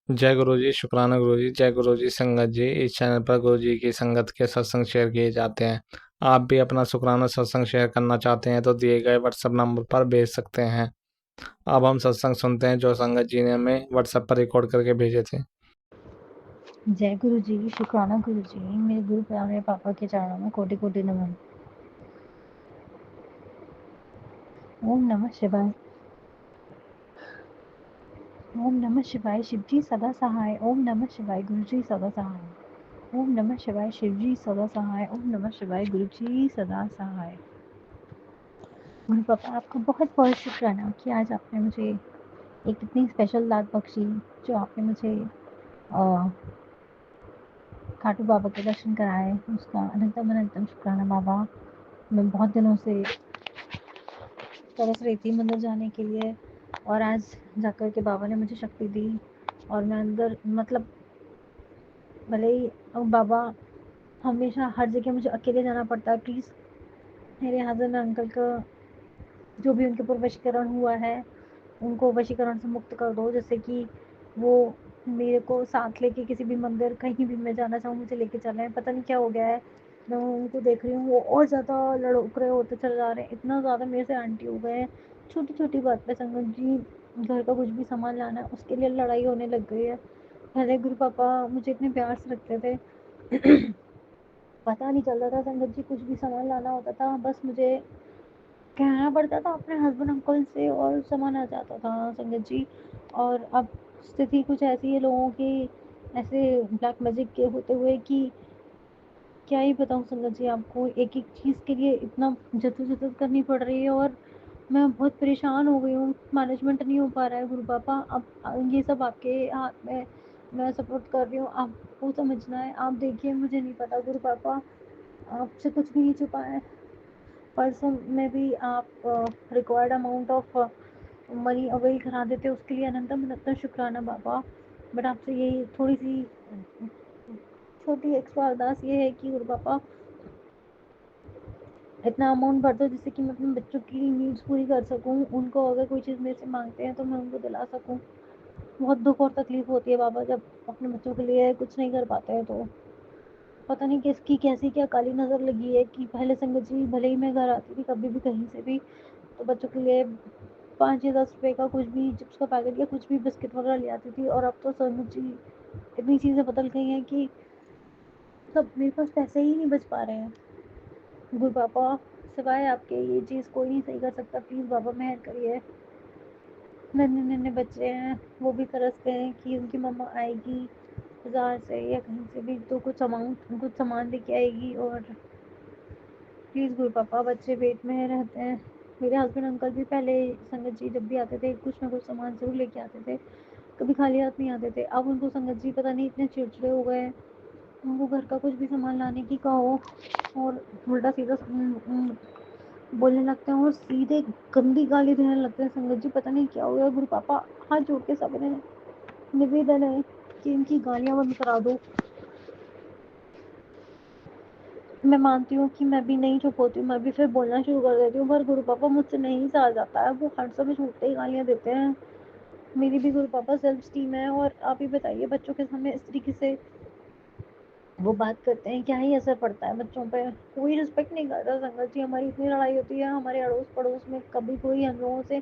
जय गुरु जी, शुक्राना गुरु जी। जय गुरु जी संगत जी। इस चैनल पर गुरु जी की संगत के सत्संग शेयर किए जाते हैं। आप भी अपना शुक्राना सत्संग शेयर करना चाहते हैं तो दिए गए व्हाट्सएप नंबर पर भेज सकते हैं। अब हम सत्संग सुनते हैं जो संगत जी ने हमें व्हाट्सएप पर रिकॉर्ड करके भेजे थे। जय गुरु जी, शुक्राना गुरु जी। मेरे गुरु प्यारे मेरे पापा के चरणों में कोटि कोटि नमन। ओम नमः शिवाय। ओम नमः शिवाय। शिव जी सदा सहाय। ओम नमः शिवाय। गुरु जी सदा सहाय। ओम नमः शिवाय। शिव जी सदा सहाय। ओम नमः शिवाय। गुरु जी सदा सहाय। गुरु पापा आपका बहुत बहुत शुक्राना कि आज आपने मुझे एक इतनी स्पेशल दात बख्शी, जो आपने मुझे खाटू बाबा के दर्शन कराए, उसका अनंतम अनंतम शुक्राना बाबा। मैं बहुत दिनों से तरस रही थी मंदिर जाने के लिए, और आज जाकर के बाबा ने मुझे शक्ति दी। और मैं अंदर मतलब भले ही बाबा हमेशा हर जगह मुझे अकेले जाना पड़ता है, प्लीज़ मेरे हस्बैंड अंकल का जो भी उनके ऊपर वशीकरण हुआ है उनको वशीकरण से मुक्त कर दो, जैसे कि वो मेरे को साथ लेके किसी भी मंदिर कहीं भी मैं जाना चाहूँ मुझे लेके चलें। पता नहीं क्या हो गया है, मैं उनको देख रही हूँ वो और ज़्यादा लड़खड़े होते चले जा रहे हैं, इतना ज़्यादा मेरे से आंटी हो गए हैं। छोटी छोटी बात पे संगत जी, घर का कुछ भी सामान लाना है उसके लिए लड़ाई होने लग गई है। पहले गुरु पापा मुझे इतने प्यार से रखते थे पता नहीं चलता था संगत जी, कुछ भी सामान लाना होता था बस मुझे कहना पड़ता था अपने हस्बैंड अंकल से और सामान आ जाता था संगत जी। और अब स्थिति कुछ ऐसी है लोगों की, ऐसे ब्लैक मैजिक के होते हुए कि क्या ही बताऊँ संगत जी आपको, एक एक चीज़ के लिए इतना जद्दोजहद करनी पड़ रही है और मैं बहुत परेशान हो गई हूँ। मैनेजमेंट नहीं हो पा रहा है गुरु पापा। अब ये सब आपके हाथ में, मैं सपोर्ट कर रही हूँ, आपको समझना है। आप देखिए, मुझे नहीं पता गुरु पापा, आपसे कुछ भी नहीं छुपा है। परसों में भी आप required amount of money avail करा देते, उसके लिए अनंतम अनंतम शुक्राना बाबा। बट आपसे यही थोड़ी सी छोटी एक्स्ट्रा अरदास ये है कि गुरु पापा इतना अमाउंट भर दो जिससे कि मैं अपने बच्चों की नीड्स पूरी कर सकूं। उनको अगर कोई चीज़ मेरे से मांगते हैं तो मैं उनको दिला सकूं। बहुत दुख और तकलीफ होती है बाबा जब अपने बच्चों के लिए कुछ नहीं कर पाते हैं, तो पता नहीं किसकी कैसी क्या काली नज़र लगी है कि पहले संगत जी भले ही मैं घर आती थी कभी भी कहीं से भी, तो बच्चों के लिए 5 या 10 रुपए का कुछ भी चिप्स का पैकेट या कुछ भी बिस्किट वगैरह ले आती थी, और अब तो संगत जी इतनी चीज़ें बदल गई हैं कि सब मेरे पास पैसे ही नहीं बच पा रहे हैं। गुरु पापा सिवाय आपके ये चीज़ कोई नहीं सही कर सकता, प्लीज़ बाबा मेहर करिए। नन्हे नन्हे बच्चे हैं, वो भी तरसते हैं कि उनकी मम्मा आएगी बाजार से या कहीं से भी तो कुछ सामान लेके आएगी, और प्लीज़ गुरु पापा बच्चे पेट में रहते हैं। मेरे हस्बैंड अंकल भी पहले संगत जी जब भी आते थे कुछ ना कुछ सामान ज़रूर लेके आते थे, कभी खाली हाथ नहीं आते थे। अब उनको संगत जी पता नहीं इतने चिड़चिड़े हो गए हैं, उनको घर का कुछ भी सामान लाने की कहो और उल्टा सीधा बोलने लगते हैं और सीधे गंदी गाली देने लगते हैं। संगत जी पता नहीं क्या हो गया गुरु पापा, हाथ जोड़ के सबने निवेदन है कि इनकी गालियां बंद करा दो। मैं मानती हूँ कि मैं भी नहीं चुप होती हूँ, मैं भी फिर बोलना शुरू कर देती हूँ, पर गुरु पापा मुझसे नहीं सहा जाता है, वो हर समय छूटते ही गालियाँ देते हैं। मेरी भी गुरु पापा सेल्फ स्टीम है, और आप ही बताइए बच्चों के सामने इस तरीके से वो बात करते हैं, क्या ही असर पड़ता है बच्चों पे। कोई रिस्पेक्ट नहीं करता संगत जी, हमारी इतनी लड़ाई होती है हमारे अड़ोस पड़ोस में, कभी कोई हम लोगों से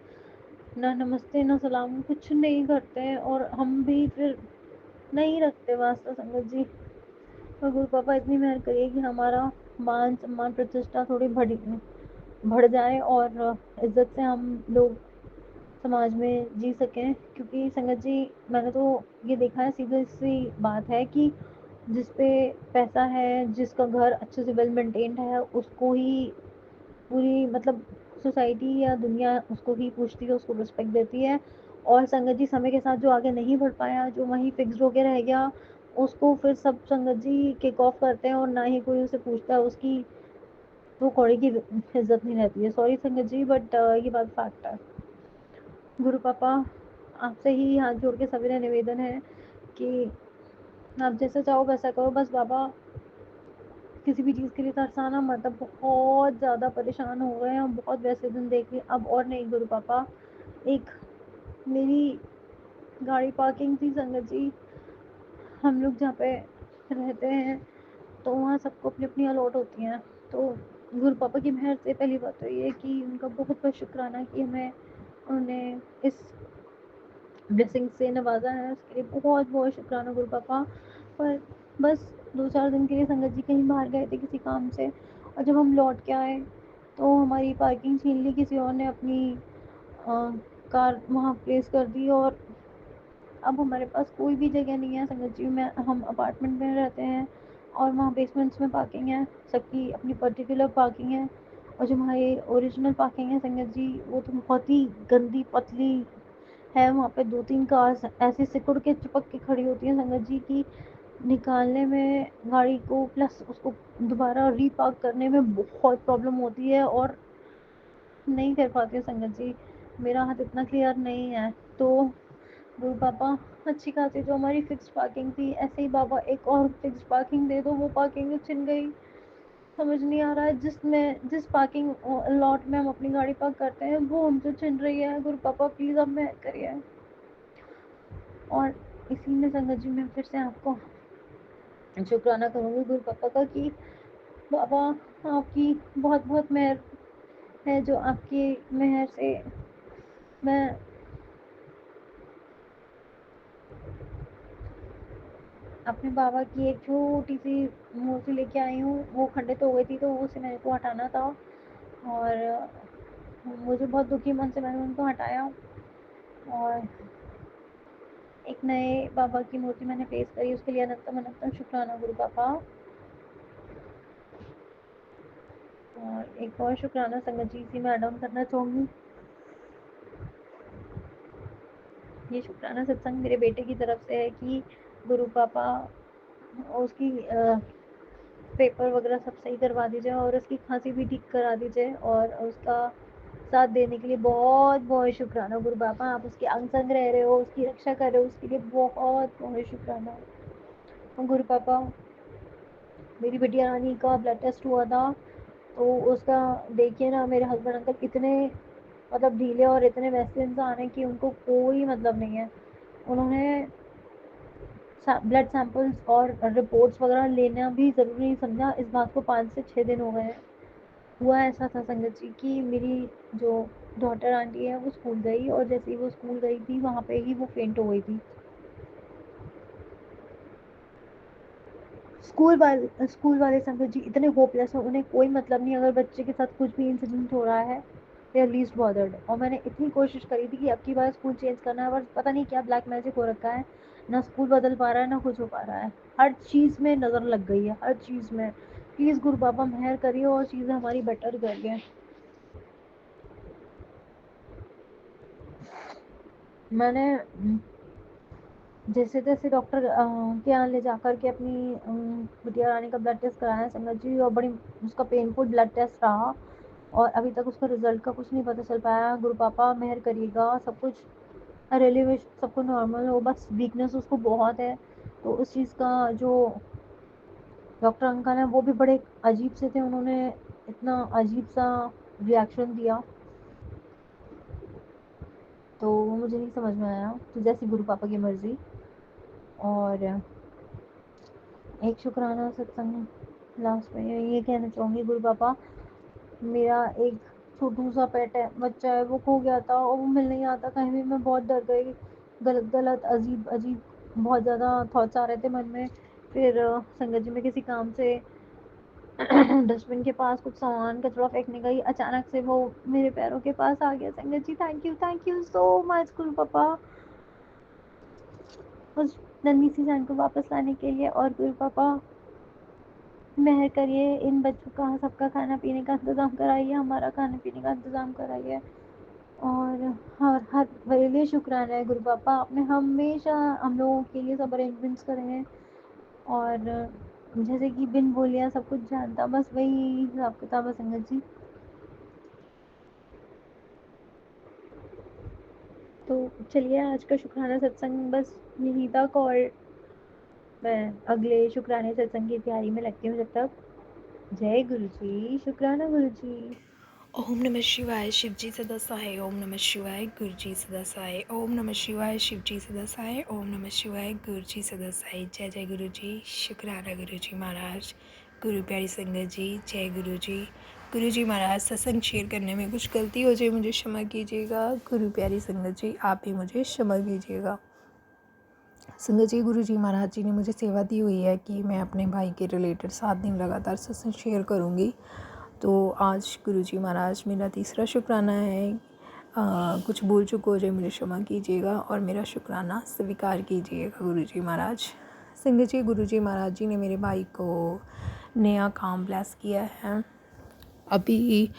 ना नमस्ते ना सलाम कुछ नहीं करते हैं, और हम भी फिर नहीं रखते वास्ता संगत जी। और गुरु पापा इतनी मेहर करिए कि हमारा मान सम्मान प्रतिष्ठा थोड़ी बढ़ जाए और इज्जत से हम लोग समाज में जी सकें, क्योंकि संगत जी मैंने तो ये देखा है, सीधी सी बात है कि जिस पे पैसा है, जिसका घर अच्छे से वेल मेंटेन्ड है, उसको ही पूरी मतलब सोसाइटी या दुनिया उसको ही पूछती है, उसको रिस्पेक्ट देती है। और संगत जी समय के साथ जो आगे नहीं बढ़ पाया, जो वहीं फिक्स होके रह गया, उसको फिर सब संगत जी किक ऑफ करते हैं और ना ही कोई उसे पूछता है, उसकी वो कौड़ी की इज्जत नहीं रहती है। सॉरी संगत जी, बट ये बात फैक्ट है। गुरु पापा आपसे ही हाथ जोड़ के सविनय निवेदन है कि आप जैसा चाहो वैसा करो, बस बाबा किसी भी चीज़ के लिए तरसाना मत। अब बहुत ज़्यादा परेशान हो गए हैं, बहुत वैसे दिन देख लिए अब और नहीं गुरु पापा। एक मेरी गाड़ी पार्किंग थी संगत जी। हम लोग जहाँ पे रहते हैं तो वहाँ सबको अपनी-अपनी अलॉट होती हैं। तो गुरु पापा की मेहर से पहली बात तो ये है कि उनका बहुत-बहुत शुक्राना कि हमें उन्होंने इस ब्लेसिंग से नवाज़ा है, उसके लिए बहुत-बहुत शुक्राना गुरु पापा। पर बस 2-4 दिन के लिए संगत जी कहीं बाहर गए थे किसी काम से, और जब हम लौट के आए तो हमारी पार्किंग छीन ली किसी और ने, अपनी कार वहाँ प्लेस कर दी, और अब हमारे पास कोई भी जगह नहीं है संगत जी। मैं हम अपार्टमेंट में रहते हैं और वहाँ बेसमेंट्स में पार्किंग है, सबकी अपनी पर्टिकुलर पार्किंग है। और जो हमारी ओरिजिनल पार्किंग है संगत जी, वो तो बहुत ही गंदी पतली है। वहाँ पे 2-3 कार्स ऐसे सिकुड़ के चिपक के खड़ी होती हैं संगत जी की निकालने में गाड़ी को, प्लस उसको दोबारा रीपार्क करने में बहुत प्रॉब्लम होती है, और नहीं कर पाती हूँ संगत जी। मेरा हाथ इतना क्लियर नहीं है। तो गुरु पापा, अच्छी खासी जो हमारी फिक्स्ड पार्किंग थी, ऐसे ही बाबा एक और फिक्स्ड पार्किंग दे दो। वो पार्किंग छिन गई। समझ नहीं आ रहा है जिस पार्किंग लॉट में हम अपनी गाड़ी पार्क करते हैं वो हमसे छिन रही है। गुरु पापा प्लीज़ अब मेहर करिए। और इसी में संगत जी मैं फिर से आपको शुक्राना करूँगी गुरु पापा का कि बाबा आपकी बहुत बहुत मेहर है, जो आपकी मेहर से मैं अपने बाबा की एक छोटी सी मूर्ति लेके आई हूँ। वो खंडित हो गई थी तो उसे मेरे को हटाना था, और मुझे बहुत दुखी मन से मैंने उनको हटाया, और एक नए बाबा की मूर्ति मैंने पेश करी। उसके लिए अनंतम अनंतम शुक्राना गुरु पापा। और एक और शुक्राना संगत जी इसी में ऐड ऑन करना चाहूँगी। ये शुक्राना सत्संग मेरे बेटे की तरफ से है कि गुरु पापा उसकी पेपर वगैरह सब सही करवा दीजिए, और उसकी खांसी भी ठीक करा दीजिए, और उसका साथ देने के लिए बहुत बहुत शुक्राना गुरु पापा। आप उसके अंग संग रह रहे हो, उसकी रक्षा कर रहे हो, उसके लिए बहुत बहुत शुक्राना गुरु पापा। मेरी बिटिया रानी का ब्लड टेस्ट हुआ था, तो उसका देखिए ना, मेरे हस्बैंड अंकल इतने मतलब ढीले और इतने वैसे इंसान हैं कि उनको कोई मतलब नहीं है। उन्होंने ब्लड सैंपल्स और रिपोर्ट्स वगैरह लेना भी ज़रूरी नहीं समझा। इस बात को 5 से 6 दिन हो गए हैं। हुआ ऐसा था संगत जी कि मेरी जो डॉटर आंटी है वो स्कूल गई, और जैसे ही वो स्कूल गई थी वहाँ पे ही वो फेंट हो गई थी। स्कूल वाले संगत जी इतने होपलेस हैं, उन्हें कोई मतलब नहीं अगर बच्चे के साथ कुछ भी इंसिडेंट हो रहा है। They are least bothered. और मैंने इतनी कोशिश करी थी कि अब की बार स्कूल चेंज करना है, पर पता नहीं क्या ब्लैक मैजिक हो रखा है, ना स्कूल बदल पा रहा है ना कुछ हो पा रहा है। हर चीज़ में नज़र लग गई है, हर चीज़ में। प्लीज़ गुरु बाबा मेहर करिए और चीज़ें हमारी बेटर करिए। मैंने जैसे तैसे डॉक्टर के यहाँ ले जाकर के अपनी बिटिया रानी का ब्लड टेस्ट कराया संगत जी, और बड़ी उसका पेनफुल ब्लड टेस्ट रहा, और अभी तक उसका रिजल्ट का कुछ नहीं पता चल पाया। गुरु पापा मेहर करिएगा, सब कुछ रियली विश सबको नॉर्मल हो, बस वीकनेस उसको बहुत है। तो उस चीज़ का जो डॉक्टर अंकल हैं वो भी बड़े अजीब से थे, उन्होंने इतना अजीब सा रिएक्शन दिया, तो वो मुझे नहीं समझ में आया। तो जैसी गुरु पापा की मर्ज़ी। और एक शुक्राना सत्संग लास्ट में ये कहना चाहूँगी गुरु पापा, मेरा एक छोटू सा पेट है, बच्चा है, वो खो गया था और वो मिल नहीं आता कहीं भी। मैं बहुत डर गई, गलत गलत अजीब अजीब बहुत ज़्यादा थॉट्स आ रहे थे मन में। फिर संगत जी में किसी काम से डस्टबिन के पास कुछ सामान कचरा फेंकने गई, अचानक से वो मेरे पैरों के पास आ गया। संगत जी थैंक यू सो मच गुरु पापा उस नन्ही सी जान को वापस लाने के लिए। और गुरु पापा मेहर करिए, इन बच्चों का सबका खाना पीने का इंतज़ाम कराइए, हमारा खाने पीने का इंतज़ाम कराइए। और हर मेरे लिए शुक्राना है गुरु पापा, आपने हमेशा हम लोगों के लिए सब अरेंजमेंट्स करे हैं, और जैसे कि बिन बोलिया सब कुछ जानता, बस वही हिसाब किताब है संगत जी। तो चलिए आज का शुक्राना सत्संग बस यहीं तक, और मैं अगले शुक्राने सत्संग की तैयारी में लगती हूँ जब तक। जय गुरु जी, शुक्राना गुरु जी। ओम नमः शिवाय शिवजी सदा सहाय। ओम नमः शिवाय गुरुजी सदा सहाय। ओम नमः शिवाय शिवजी सदा सहाय। ओम नमः शिवाय गुरुजी सदा सहाय। जय जय गुरुजी। शुक्राना गुरुजी महाराज। गुरु प्यारी संगत जी, जय गुरुजी। गुरुजी महाराज, सत्संग शेयर करने में कुछ गलती हो जाए मुझे क्षमा कीजिएगा। गुरु प्यारी संगत जी, आप भी मुझे क्षमा कीजिएगा। संगत जी, गुरुजी महाराज जी ने मुझे सेवा दी हुई है कि मैं अपने भाई के रिलेटेड 7 दिन लगातार सत्संग शेयर करूँगी। तो आज गुरुजी महाराज मेरा तीसरा शुक्राना है। कुछ भूल चूक हो जाए मुझे क्षमा कीजिएगा और मेरा शुक्राना स्वीकार कीजिएगा गुरुजी महाराज। संगत जी, गुरुजी महाराज जी ने मेरे भाई को नया काम ब्लेस किया है। अभी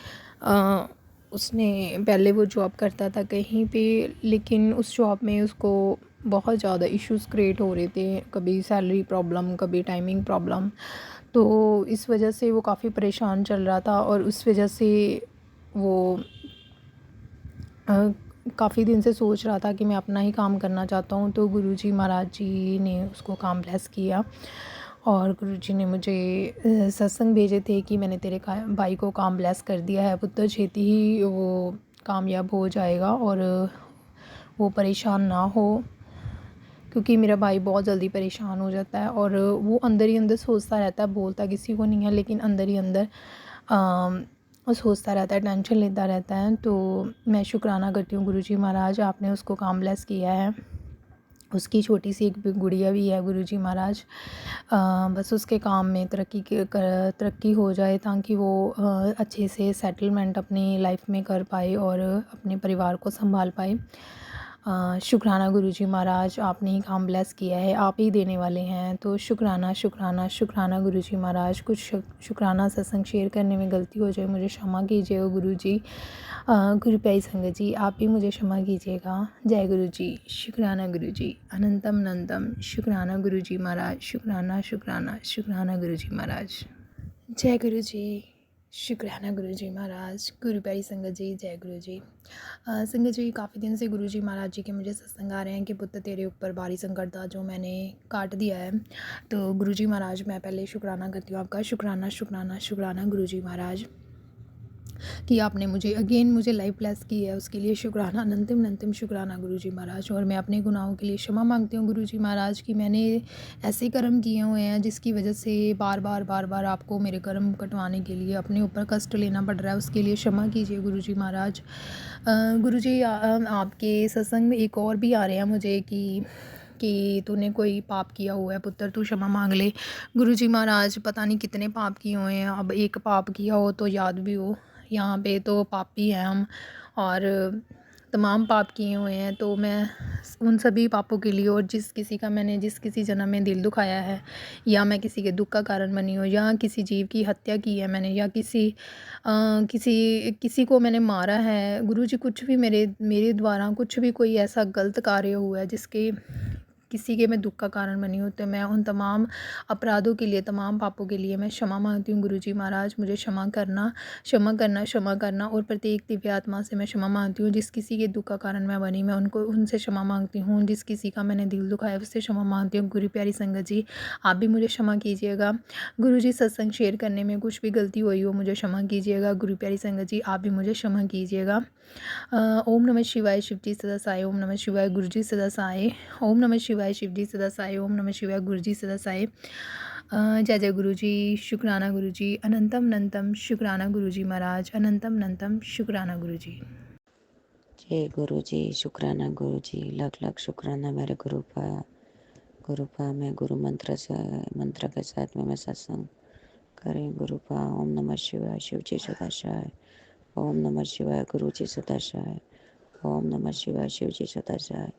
उसने पहले वो जॉब करता था कहीं पे, लेकिन उस जॉब में उसको बहुत ज़्यादा इश्यूज़ क्रिएट हो रहे थे। कभी सैलरी प्रॉब्लम, कभी टाइमिंग प्रॉब्लम। तो इस वजह से वो काफ़ी परेशान चल रहा था और उस वजह से वो काफ़ी दिन से सोच रहा था कि मैं अपना ही काम करना चाहता हूँ। तो गुरुजी महाराज जी ने उसको काम ब्लेस किया और गुरुजी ने मुझे सत्संग भेजे थे कि मैंने तेरे भाई को काम ब्लेस कर दिया है पुत्र, छेती ही वो कामयाब हो जाएगा और वो परेशान ना हो, क्योंकि मेरा भाई बहुत जल्दी परेशान हो जाता है और वो अंदर ही अंदर सोचता रहता है, बोलता किसी को नहीं है लेकिन अंदर ही अंदर वो सोचता रहता है, टेंशन लेता रहता है। तो मैं शुक्राना करती हूँ गुरुजी महाराज, आपने उसको काम ब्लेस किया है। उसकी छोटी सी एक गुड़िया भी है गुरुजी महाराज। बस उसके काम में तरक्की हो जाए ताकि वो अच्छे से सेटलमेंट अपनी लाइफ में कर पाए और अपने परिवार को संभाल पाए। शुक्राना गुरुजी महाराज, आपने ही काम ब्लेस किया है, आप ही देने वाले हैं। तो शुक्राना शुक्राना शुक्राना गुरुजी महाराज। कुछ शुक्राना सत्संग शेयर करने में गलती हो जाए मुझे क्षमा कीजिएगा गुरुजी। गुरु प्यारी संगत जी, आप भी मुझे क्षमा कीजिएगा। जय गुरुजी। शुक्राना गुरुजी, अनंतम अनंतम शुक्राना गुरुजी महाराज। शुक्राना शुक्राना शुक्राना गुरुजी महाराज। जय गुरुजी। शुक्राना गुरुजी महाराज। गुरु प्यारी संगत जी, जय गुरुजी। संगत जी, काफ़ी दिन से गुरुजी महाराज जी के मुझे सत्संग आ रहे हैं कि पुत्र तेरे ऊपर भारी संकट था जो मैंने काट दिया है। तो गुरुजी महाराज, मैं पहले शुक्राना करती हूँ आपका। शुक्राना शुक्राना शुक्राना गुरुजी महाराज कि आपने मुझे लाइफ ब्लेस की है, उसके लिए शुक्राना, अनंतिम अनंतिम शुक्राना गुरुजी महाराज। और मैं अपने गुनाहों के लिए क्षमा मांगती हूँ गुरुजी महाराज कि मैंने ऐसे कर्म किए हुए हैं जिसकी वजह से बार बार आपको मेरे कर्म कटवाने के लिए अपने ऊपर कष्ट लेना पड़ रहा है, उसके लिए क्षमा कीजिए गुरुजी महाराज। गुरुजी, आपके सत्संग में एक और भी आ रहे हैं मुझे कि तूने कोई पाप किया हुआ है पुत्र, तू क्षमा मांग ले। गुरुजी महाराज, पता नहीं कितने पाप किए हुए हैं, अब एक पाप किया हो तो याद भी हो। यहाँ पे तो पापी हैं हम और तमाम पाप किए हुए हैं। तो मैं उन सभी पापों के लिए और जिस किसी जन्म में दिल दुखाया है या मैं किसी के दुख का कारण बनी हूँ या किसी जीव की हत्या की है मैंने या किसी को मैंने मारा है गुरुजी, कुछ भी मेरे द्वारा कुछ भी कोई ऐसा गलत कार्य हुआ है जिसके किसी के मैं दुख का कारण बनी हूँ, तो मैं उन तमाम अपराधों के लिए, तमाम पापों के लिए मैं क्षमा मांगती हूँ गुरुजी महाराज। मुझे क्षमा करना क्षमा करना क्षमा करना। और प्रत्येक दिव्य आत्मा से मैं क्षमा मांगती हूँ जिस किसी के दुख का कारण मैं बनी, मैं उनसे क्षमा मांगती हूँ। जिस किसी का मैंने दिल दुखाया उससे क्षमा मांगती हूँ। गुरु प्यारी संगत जी, आप भी मुझे क्षमा कीजिएगा। गुरुजी, सत्संग शेयर करने में कुछ भी गलती हुई हो मुझे क्षमा कीजिएगा। गुरु प्यारी संगत जी, आप भी मुझे क्षमा कीजिएगा। ओम नमः शिवाय शिवजी सदा साई। ओम नमः शिवाय गुरुजी सदा साई। ओम नमः शिवाय शिवजी सदा साई। ओम नमः शिवाय गुरुजी सदा साई। जय जय गुरुजी। शुक्राना गुरुजी, अनंतम अनंतम शुक्राना गुरुजी महाराज। अनंतम अनंतम शुक्राना गुरुजी। जय गुरु जी। शुक्राना गुरु जी, लाख लाख शुक्राना मेरे गुरुपा में गुरु मंत्र के साथ में मैं सत्संग करें। गुरुपा, ओम नमः शिवाय शिवजी सदाशाय। ओम नमः शिवाय गुरु जी सदाशाय। ओम नमः शिवाय शिवजी सदाशाय।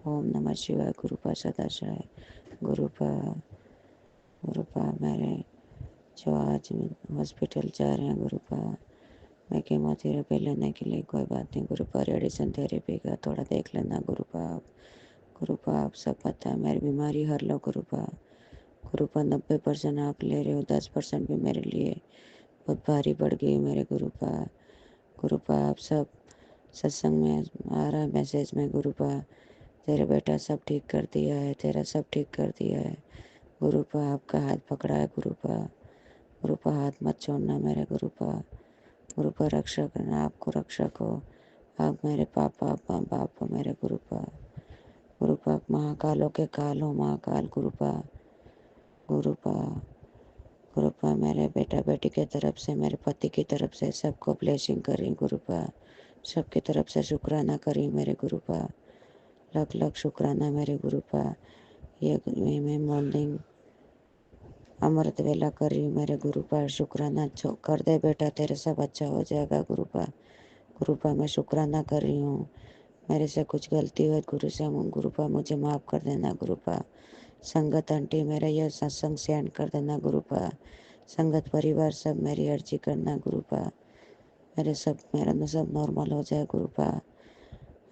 ओम नमः शिवाय गुरुपा सदाशाय। गुरुपा गुरुपा मेरे जो आज हॉस्पिटल जा रहे हैं गुरुपा, मैं कीमोथेरेपी लेने के लिए, कोई बात नहीं गुरुपा, रेडिएशन थेरेपी का थोड़ा देख लेना गुरुपा। गुरुपा, आप सब पता है मेरी बीमारी हर लो गुरुपा। गुरुपा, 90% आप ले रहे हो, 10% भी मेरे लिए बहुत भारी पड़ गई मेरे गुरुपा। गुरुपा, आप सब सत्संग में आ रहा है मैसेज में गुरुपा, तेरे बेटा सब ठीक कर दिया है, तेरा सब ठीक कर दिया है गुरुपा। आपका हाथ पकड़ा है गुरुपा। गुरुपा, हाथ मत छोड़ना मेरे गुरुपा। गुरुपा रक्षा करना, आपको रक्षक हो। आप मेरे पापा, आप बाप हो मेरे गुरुपा। गुरुपा आप महाकालों के काल हो, महाकाल गुरुपा। गुरुपा गुरुपा मेरे बेटा बेटी के तरफ से, मेरे पति की तरफ से सबको ब्लेसिंग करी गुरुपा। सबकी तरफ से शुक्राना करी मेरे गुरुपा। लख लख शुक्राना मेरे गुरुपा। ये मैं मॉर्निंग अमृत वेला कर रही हूँ मेरे गुरुपा। शुक्राना कर दे बेटा, तेरे सब अच्छा हो जाएगा गुरुपा। गुरुपा मैं शुक्राना कर रही हूँ। मेरे से कुछ गलती हुई गुरुपा मुझे माफ़ कर देना गुरुपा। संगत आंटी मेरा यह सत्संग सेंड कर देना गुरुपा। संगत परिवार सब मेरी अर्जी करना गुरुपा। मेरा सब नॉर्मल हो जाए गुरुपा।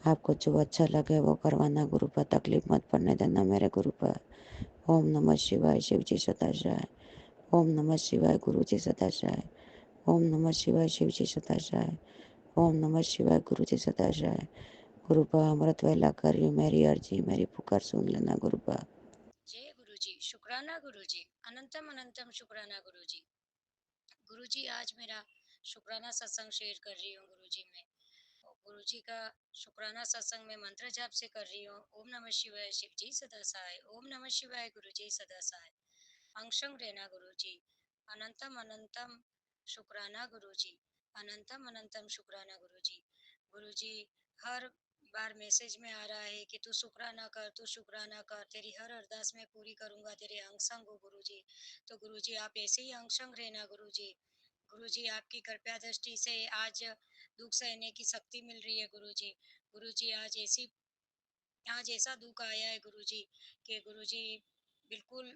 आपको जो अच्छा लगे वो करवाना गुरुपा, तकलीफ मत पड़ने देना मेरे गुरुपा। ओम नमः शिवाय, शिव जी सदाशाय। ओम नमः शिवाय, गुरु जी सदाशाय। ओम नमः शिवाय, शिव जी सदाशाय। ओम नमः शिवाय, गुरु जी सदाशाय। गुरुपा अमृत वेला करी, मेरी अर्जी मेरी पुकार सुन लेना गुरुपा। जय गुरुजी, शुक्राना गुरुजी, अनंतम अनंतम शुक्राना गुरुजी। गुरुजी आज मेरा शुक्राना सत्संग शेयर कर रही हूँ गुरुजी में। और गुरुजी का शुक्राना सत्संग में मंत्र जाप से कर रही हूँ। ओम नमः शिवाय, शिव जी सदा सहाय। ओम नमः शिवाय, गुरुजी सदा सहाय। अंशंग रहना गुरुजी, अनंतम अनंतम शुक्राना गुरुजी, अनंतम अनंतम शुक्राना गुरुजी। गुरुजी हर बार मैसेज में आ रहा है कि तू शुक्राना कर, तू शुक्राना कर, तेरी हर अरदास में पूरी करूंगा, तेरे अंग संग हो गुरुजी। तो गुरुजी आप ऐसे ही अंग संग रहना गुरुजी। गुरुजी आपकी कृपया दृष्टि से आज दुख सहने की शक्ति मिल रही है गुरुजी। गुरुजी आज ऐसा दुख आया है गुरुजी कि गुरुजी बिल्कुल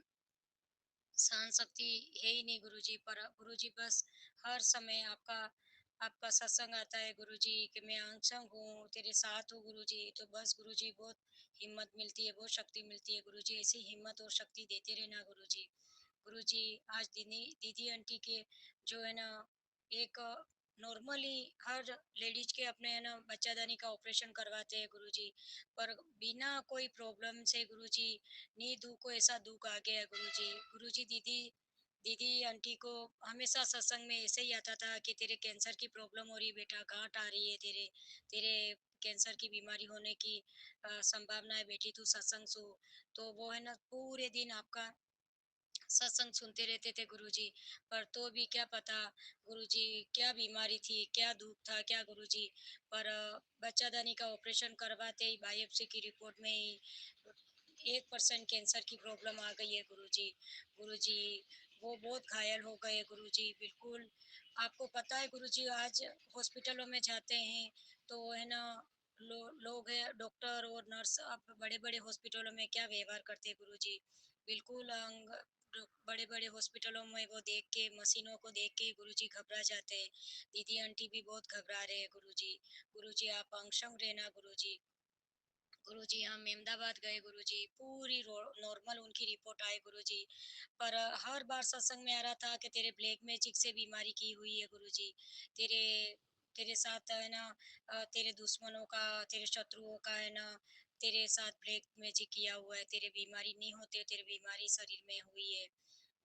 सहन शक्ति है ही नहीं गुरुजी। पर गुरुजी बस हर समय आपका आपका सत्संग आता है गुरुजी कि मैं अंग हूँ, तेरे साथ हूँ गुरुजी। तो बस गुरुजी बहुत हिम्मत मिलती है, बहुत शक्ति मिलती है गुरुजी। ऐसी हिम्मत और शक्ति देते रहना गुरुजी। गुरुजी आज दीदी दीदी आंटी के जो है ना, एक नॉर्मली हर लेडीज के अपने है ना बच्चादानी का ऑपरेशन करवाते हैं गुरुजी। पर बिना कोई प्रॉब्लम से गुरुजी नींदू को ऐसा दुख आ गया गुरुजी। गुरुजी दीदी दीदी आंटी को हमेशा सत्संग में ऐसे ही आता था कि तेरे कैंसर की प्रॉब्लम हो रही है बेटा, गांठ आ रही है, तेरे तेरे कैंसर की बीमारी होने की संभावना है बेटी, तू सत्संग सु। तो वो है ना पूरे दिन आपका सत्संग सुनते रहते थे गुरुजी। पर तो भी क्या पता गुरुजी क्या बीमारी थी, क्या दुख था, क्या गुरुजी। पर बच्चादानी का ऑपरेशन करवाते ही बायोप्सी की रिपोर्ट में ही 1% कैंसर की प्रॉब्लम आ गई है गुरुजी। गुरुजी वो बहुत घायल हो गए गुरुजी बिल्कुल। आपको पता है गुरुजी आज हॉस्पिटलों में जाते हैं तो है ना, लोग है डॉक्टर और नर्स अब बड़े बड़े हॉस्पिटलों में क्या व्यवहार करते हैं गुरुजी। बिल्कुल बड़े बड़े हॉस्पिटलों में वो देख के, मशीनों को देख के गुरुजी घबरा जाते हैं। दीदी आंटी भी बहुत घबरा रहे हैं गुरुजी। गुरुजी आप अंशंग रहना गुरुजी। गुरुजी हम अहमदाबाद गए गुरुजी, पूरी नॉर्मल उनकी रिपोर्ट आई गुरुजी। पर हर बार सत्संग में आ रहा था कि तेरे ब्लैक मैजिक से बीमारी की हुई है गुरुजी। तेरे तेरे साथ है ना तेरे दुश्मनों का, तेरे शत्रुओं का है ना, तेरे साथ ब्लैक मैजिक किया हुआ है, तेरे बीमारी नहीं होते, तेरी बीमारी शरीर में हुई है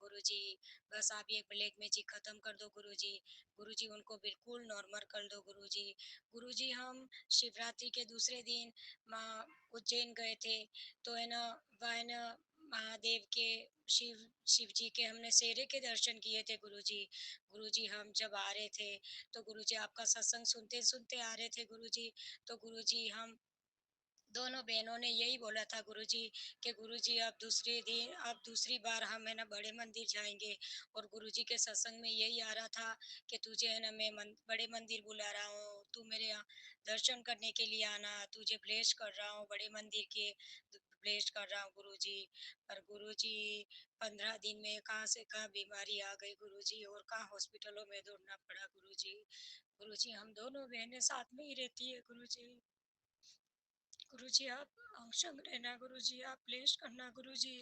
गुरुजी। बस आप ये ब्लैक मैजिक खत्म कर दो गुरुजी। गुरुजी उनको बिल्कुल नॉर्मल कर दो गुरुजी। गुरुजी हम शिवरात्रि के दूसरे दिन माँ उज्जैन गए थे। तो है ना वहाँ है ना महादेव के, शिव जी के हमने सेहरे के दर्शन किए थे गुरुजी। गुरुजी हम जब आ रहे थे तो गुरुजी आपका सत्संग सुनते सुनते आ रहे थे गुरुजी। तो गुरुजी हम दोनों बहनों ने यही बोला था गुरुजी कि गुरुजी अब दूसरी बार हम है ना बड़े मंदिर जाएंगे। और गुरुजी के सत्संग में यही आ रहा था कि तुझे है ना मैं बड़े मंदिर बुला रहा हूँ, तू मेरे यहाँ दर्शन करने के लिए आना, तुझे ब्लेस कर रहा हूँ बड़े मंदिर के, ब्लेस कर रहा हूँ गुरुजी। पर गुरुजी 15 दिन में कहाँ से कहाँ बीमारी आ गई गुरुजी, और कहाँ हॉस्पिटलों में दौड़ना पड़ा गुरुजी। गुरुजी हम दोनों बहनें साथ में ही रहती है गुरुजी। गुरुजी आप अंशम रहना गुरुजी, आप प्लेस करना गुरुजी।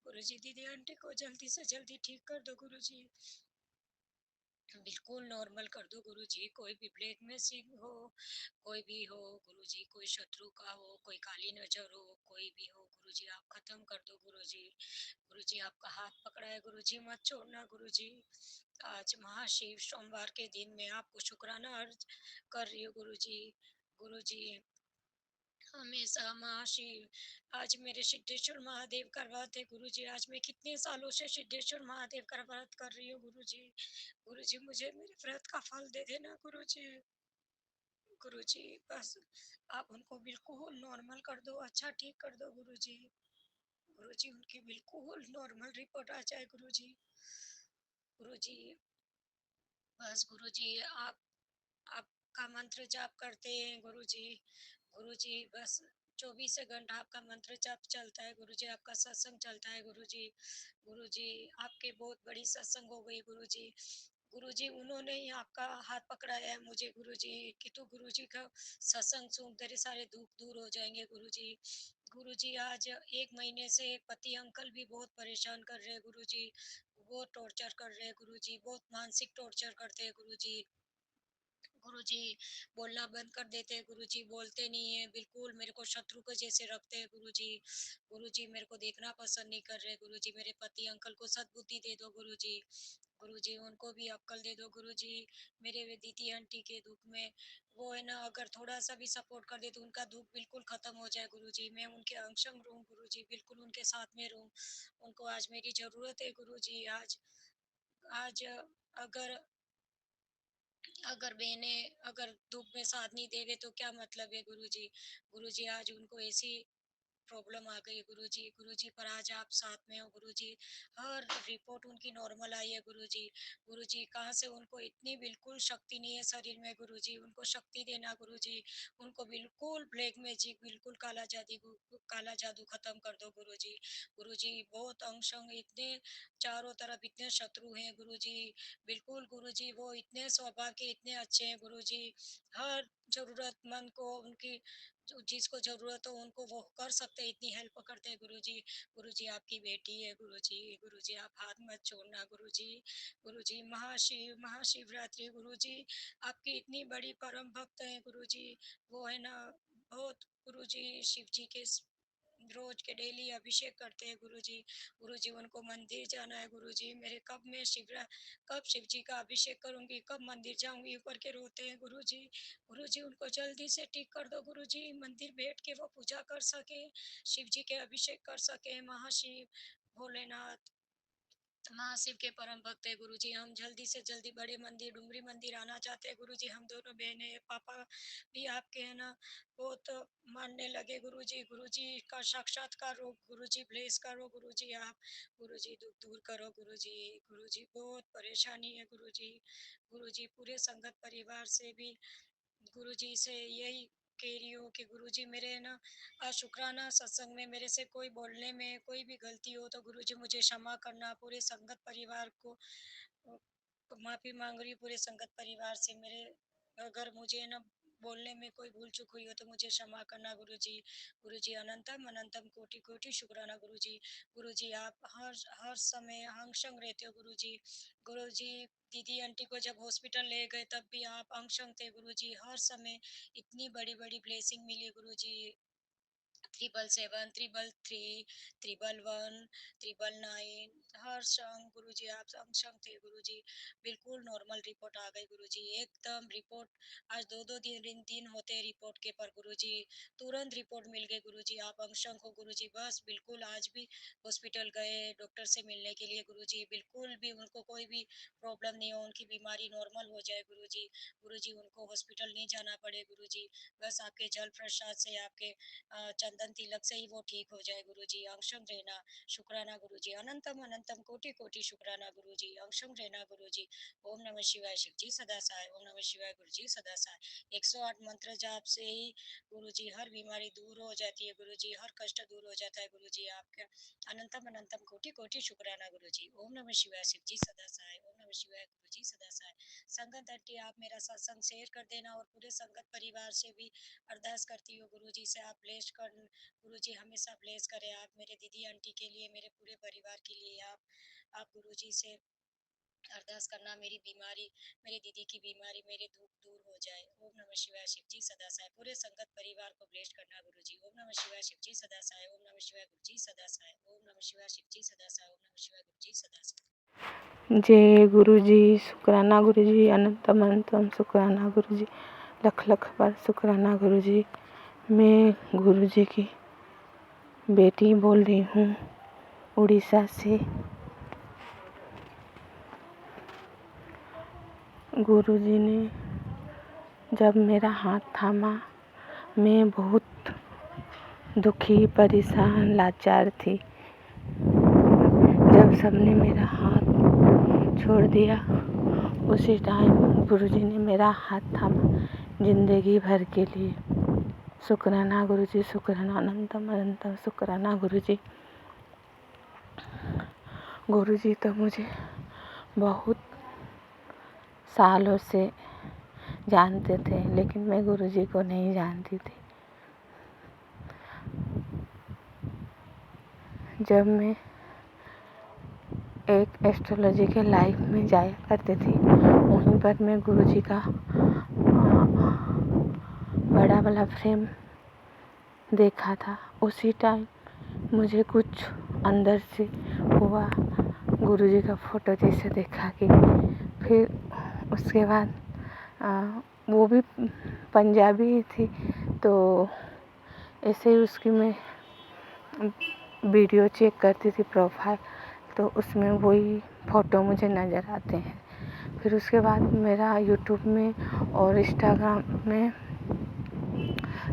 गुरुजी दीदी आंटी को जल्दी से जल्दी ठीक कर दो गुरुजी। बिल्कुल नॉर्मल कर दो गुरुजी, कोई भी ब्लैक मैजिक हो, कोई भी हो गुरुजी, कोई शत्रु का हो, कोई काली नज़र हो, कोई भी हो गुरुजी, आप ख़त्म कर दो गुरुजी। गुरुजी आपका हाथ पकड़ा है गुरुजी, मत छोड़ना गुरुजी। आज महाशिव सोमवार के दिन मैं आपको शुक्राना अर्ज कर रही हूँ गुरुजी। गुरुजी हमेशा महाशिव आज मेरे सिद्धेश्वर महादेव का व्रत है गुरुजी। आज मैं कितने सालों से सिद्धेश्वर महादेव का व्रत कर रही हूँ गुरुजी। गुरुजी मुझे मेरे व्रत का फल दे देना गुरुजी। गुरुजी बस आप उनको बिल्कुल नॉर्मल कर दो, अच्छा ठीक कर दो गुरुजी। गुरुजी उनकी बिल्कुल नॉर्मल रिपोर्ट आ जाए गुरुजी। गुरुजी बस गुरुजी आप आपका मंत्र जाप करते हैं गुरुजी। गुरुजी बस 24 घंटा आपका मंत्र जाप चलता है गुरुजी, आपका सत्संग चलता है गुरुजी। गुरुजी आपके बहुत बड़ी सत्संग हो गई गुरुजी। गुरुजी उन्होंने ही आपका हाथ पकड़ाया है मुझे गुरुजी कि तू गुरुजी का सत्संग सुन, तेरे सारे दुख दूर हो जाएंगे गुरुजी। गुरुजी आज 1 महीने से पति अंकल भी बहुत परेशान कर रहे हैं गुरुजी, बहुत टॉर्चर कर रहे हैं गुरुजी, बहुत मानसिक टॉर्चर करते हैं गुरुजी। गुरुजी बोलना बंद कर देते हैं गुरुजी, बोलते नहीं है बिल्कुल, मेरे को शत्रु के जैसे रखते हैं गुरुजी। गुरुजी मेरे को देखना पसंद नहीं कर रहे गुरुजी, मेरे पति अंकल को सद्बुद्धि दे दो गुरुजी। गुरुजी उनको भी अक्ल दे दो गुरुजी। मेरे वे दीदी आंटी के दुख में वो है ना, अगर थोड़ा सा भी सपोर्ट कर दे तो उनका दुख बिल्कुल खत्म हो जाए गुरुजी। मैं उनके अंग संग रहूं गुरुजी, बिल्कुल उनके साथ में रहूं। उनको आज मेरी जरूरत है गुरुजी। आज आज अगर अगर बहनें अगर धूप में साथ नहीं देवे तो क्या मतलब है गुरुजी। गुरुजी आज उनको ऐसी प्रॉब्लम आ गई गुरुजी। गुरुजी पर आज आप साथ में हो गुरुजी। हर रिपोर्ट उनकी नॉर्मल आई है गुरुजी। गुरुजी कहाँ से उनको इतनी बिल्कुल शक्ति नहीं है शरीर में गुरुजी, उनको शक्ति देना गुरुजी। उनको बिल्कुल ब्लैक मैजिक, बिल्कुल काला जादू खत्म कर दो गुरुजी। गुरुजी बहुत अंग संग इतने चारों तरफ इतने शत्रु हैं गुरुजी। बिल्कुल गुरुजी वो इतने स्वभाव के इतने अच्छे हैं गुरुजी। हर जरूरतमंद को उनकी जिसको जरूरत हो उनको वो कर सकते हैं, इतनी हेल्प करते हैं गुरुजी। गुरुजी आपकी बेटी है गुरुजी। गुरुजी आप हाथ मत छोड़ना गुरुजी। गुरुजी महाशिव महाशिवरात्रि गुरुजी आपकी इतनी बड़ी परम भक्त है गुरुजी। वो है ना बहुत गुरुजी शिव जी के रोज के डेली अभिषेक करते हैं गुरुजी। गुरुजी उनको मंदिर जाना है गुरुजी। मेरे कब शिव जी का अभिषेक करूंगी, कब मंदिर जाऊंगी करके रोते हैं गुरुजी। गुरुजी उनको जल्दी से ठीक कर दो गुरुजी, मंदिर बैठ के वो पूजा कर सके, शिव जी के अभिषेक कर सके। महाशिव भोलेनाथ महाशिव के परम भक्त है गुरुजी। हम जल्दी से जल्दी बड़े मंदिर डुमरी मंदिर आना चाहते हैं गुरुजी। हम दोनों बहनें पापा भी आपके है ना बहुत मानने लगे गुरुजी। गुरुजी का साक्षात्कार हो गुरुजी, ब्लेस करो गुरुजी आप। गुरुजी दुख दूर करो गुरुजी। गुरुजी बहुत परेशानी है गुरुजी। गुरुजी पूरे संगत परिवार से भी गुरुजी से यही कह रही हूँ कि गुरुजी मेरे है ना शुक्राना सत्संग में मेरे से कोई बोलने में कोई भी गलती हो तो गुरुजी मुझे क्षमा करना। पूरे संगत परिवार को माफ़ी मांग रही हूँ, पूरे संगत परिवार से। मेरे अगर मुझे ना बोलने में कोई भूल चूक हुई हो तो मुझे क्षमा करना गुरुजी। गुरुजी अनंतम अनंतम कोटि कोटि शुक्राना गुरुजी। गुरुजी आप हर समय अंग संग रहते हो गुरुजी। गुरुजी दीदी आंटी को जब हॉस्पिटल ले गए तब भी आप अंग संग थे गुरुजी। हर समय इतनी बड़ी बड़ी ब्लेसिंग मिली गुरुजी। 777, 333, 111, 999 हर संग गुरुजी आप संग संग थे गुरुजी। बिल्कुल नॉर्मल रिपोर्ट आ गई गुरुजी, एकदम रिपोर्ट। आज दो दो दिन होते हैं रिपोर्ट के पर गुरुजी तुरंत रिपोर्ट मिल गई गुरुजी। आप अंग संग हो गुरुजी। बस बिल्कुल आज भी हॉस्पिटल गए डॉक्टर से मिलने के लिए गुरुजी, बिल्कुल भी उनको कोई भी प्रॉब्लम नहीं हो, उनकी बीमारी नॉर्मल हो जाए गुरुजी। गुरुजी उनको हॉस्पिटल नहीं जाना पड़े गुरुजी। बस आपके जल प्रसाद से आपके चंदन तिलक से ही वो ठीक हो जाए गुरुजी। अंशम रहना शुक्राना गुरुजी। अनंतम अनंतम कोटि कोटि शुक्राना गुरुजी। अंशम रहना गुरुजी। ओम नमः शिवाय शिव जी सदा सहाय। ओम नमः शिवाय गुरुजी सदा सहाय। 108 मंत्र जाप से ही गुरुजी हर बीमारी दूर हो जाती है गुरुजी, हर कष्ट दूर हो जाता है गुरुजी आपका। अनंतम अनंतम कोटि कोटि शुक्राना गुरुजी। ओम नमः शिवाय शिव जी सदा सहाय। ओम नमः शिवाय गुरुजी सदा सहाय। संगत आंटी आप मेरा सत्संग शेयर कर देना और पूरे संगत परिवार से भी अरदास करती हूँ गुरुजी से आप ब्लेस कर गुरुजी हमेशा ब्लेस करें आप मेरे दीदी आंटी के लिए, मेरे पूरे परिवार के लिए। आप गुरुजी से अरदास करना मेरी बीमारी, मेरी दीदी की बीमारी, मेरे दुख दूर हो जाए। ओम नमः शिवाय शिव जी सदा साय। पूरे संगत परिवार को ब्लेस करना गुरुजी। ओम नमः शिवाय शिव जी सदा साय। ओम नमः शिवाय गुरुजी सदा साय। ओम नमः शिवाय शिव जी सदा साय। ओम नमः शिवाय गुरुजी सदा साय। जय गुरुजी, शुक्राना गुरुजी, अनंतम अनंतम शुक्राना गुरुजी, लख लख बार शुक्राना गुरुजी। मैं गुरुजी की बेटी बोल रही हूँ उड़ीसा से। गुरुजी ने जब मेरा हाथ थामा, मैं बहुत दुखी, परेशान, लाचार थी। जब सबने मेरा हाथ छोड़ दिया, उसी टाइम गुरुजी ने मेरा हाथ थामा जिंदगी भर के लिए। शुक्राना गुरुजी, शुक्राना, अनंतम अनंतम शुक्राना गुरुजी। गुरुजी तो मुझे बहुत सालों से जानते थे, लेकिन मैं गुरुजी को नहीं जानती थी। जब मैं एक एस्ट्रोलॉजी के लाइफ में जाया करती थी, वहीं पर मैं गुरुजी का बड़ा वाला फ्रेम देखा था। उसी टाइम मुझे कुछ अंदर से हुआ, गुरुजी का फ़ोटो जैसे देखा कि फिर उसके बाद वो भी पंजाबी ही थी, तो ऐसे ही उसकी मैं वीडियो चेक करती थी प्रोफाइल, तो उसमें वही फ़ोटो मुझे नज़र आते हैं। फिर उसके बाद मेरा यूट्यूब में और इंस्टाग्राम में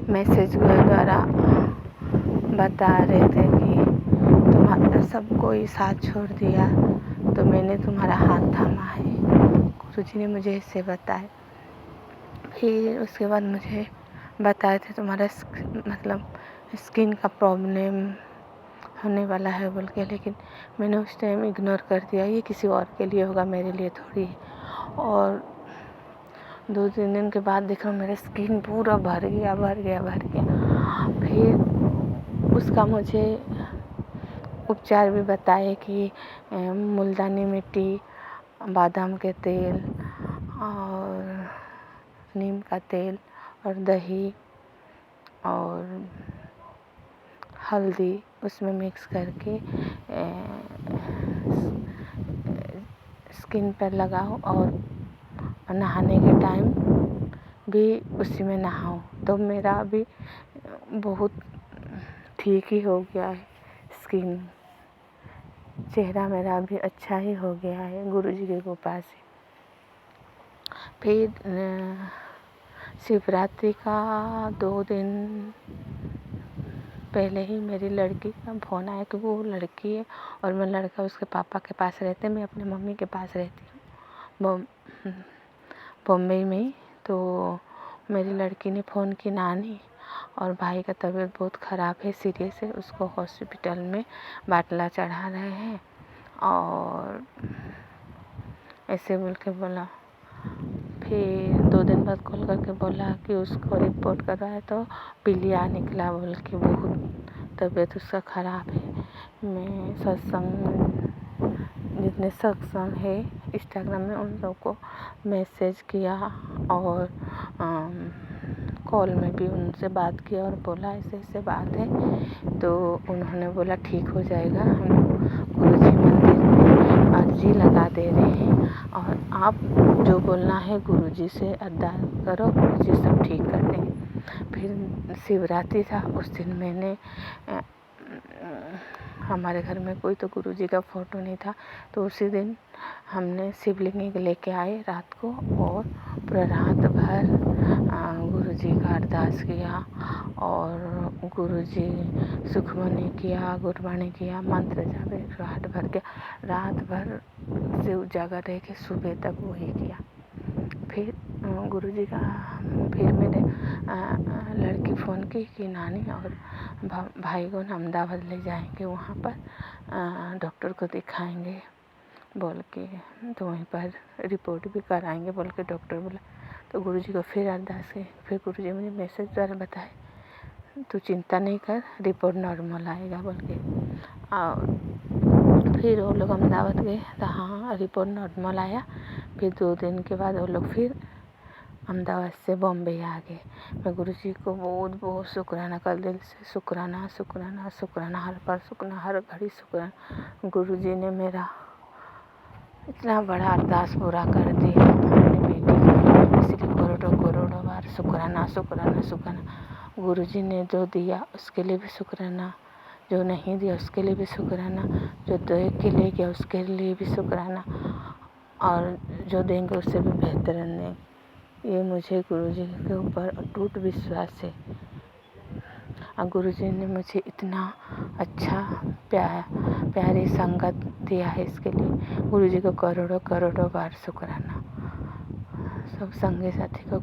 मैसेज के द्वारा बता रहे थे कि तुम्हारा सब कोई साथ छोड़ दिया, तो मैंने तुम्हारा हाथ थामा है। गुरुजी ने मुझे ऐसे बताया। फिर उसके बाद मुझे बताए थे तुम्हारा मतलब स्किन का प्रॉब्लम होने वाला है बोल के, लेकिन मैंने उस टाइम इग्नोर कर दिया, ये किसी और के लिए होगा, मेरे लिए थोड़ी है। और 2-3 दिन के बाद देखा मेरा स्किन पूरा भर गया। फिर उसका मुझे उपचार भी बताए कि मुल्तानी मिट्टी, बादाम के तेल और नीम का तेल और दही और हल्दी उसमें मिक्स करके स्किन पर लगाओ और नहाने के टाइम भी उसी में नहाओ, तो मेरा भी बहुत ठीक ही हो गया है। स्किन, चेहरा मेरा भी अच्छा ही हो गया है गुरुजी की कृपा से। फिर शिवरात्रि का 2 दिन पहले ही मेरी लड़की का फ़ोन आया कि वो लड़की है और मैं लड़का उसके पापा के पास रहते, मैं अपने मम्मी के पास रहती हूँ बॉम्बे में। तो मेरी लड़की ने फ़ोन की, नानी और भाई का तबीयत बहुत ख़राब है, सीरियस है, उसको हॉस्पिटल में बाटला चढ़ा रहे हैं। और ऐसे बोल के बोला। फिर 2 दिन बाद कॉल करके बोला कि उसको रिपोर्ट करवाए तो पीलिया निकला बोल के, बहुत तबीयत उसका ख़राब है। मैं सत्संग, जितने सत्संग है इंस्टाग्राम में, उन लोगों को मैसेज किया और कॉल में भी उनसे बात किया और बोला ऐसे ऐसे बात है, तो उन्होंने बोला ठीक हो जाएगा, हम गुरुजी मंदिर में अर्जी लगा दे रहे हैं और आप जो बोलना है गुरुजी से अरदास करो, गुरुजी सब ठीक कर देंगे। फिर शिवरात्रि था, उस दिन मैंने हमारे घर में कोई तो गुरुजी का फ़ोटो नहीं था, तो उसी दिन हमने शिवलिंग लेके आए रात को और पूरा रात भर गुरुजी का अरदास किया और गुरुजी सुखमनी किया, गुरबाणी किया, मंत्र जाप 108 भर के रात भर से उजागर रह के सुबह तक वही किया। फिर गुरुजी का, फिर मैंने लड़की फ़ोन की कि नानी और भाई को अहमदाबाद ले जाएंगे, वहाँ पर डॉक्टर को दिखाएंगे बोल के, तो वहीं पर रिपोर्ट भी कराएंगे बोल के डॉक्टर बोला। तो गुरुजी को फिर अरदास की, फिर गुरुजी मुझे मैसेज द्वारा बताए तू चिंता नहीं कर, रिपोर्ट नॉर्मल आएगा बोल के। और फिर वो लोग अहमदाबाद गए तो हाँ रिपोर्ट नॉर्मल आया। फिर 2 दिन के बाद वो लोग फिर अहमदाबाद से बॉम्बे आ गए। मैं गुरुजी को बहुत बहुत शुक्राना कर दिल से शुक्राना शुक्राना शुक्राना, हर पल शुक्राना, हर घड़ी शुक्राना। गुरुजी ने मेरा इतना बड़ा अरदास पूरा कर दिया अपनी बेटी को, इसलिए करोड़ों करोड़ों बार शुक्राना शुक्राना शुक्राना। गुरुजी ने जो दिया उसके लिए भी शुक्राना, जो नहीं दिया उसके लिए भी शुक्राना, जो दे के ले गया उसके लिए भी शुक्राना, और जो देंगे उससे भी बेहतर देंगे। ये मुझे गुरुजी के ऊपर अटूट विश्वास है। और गुरुजी ने मुझे इतना अच्छा प्यारी संगत दिया है, इसके लिए गुरुजी को करोड़ों करोड़ों बार शुक्राना। सब संगी साथी को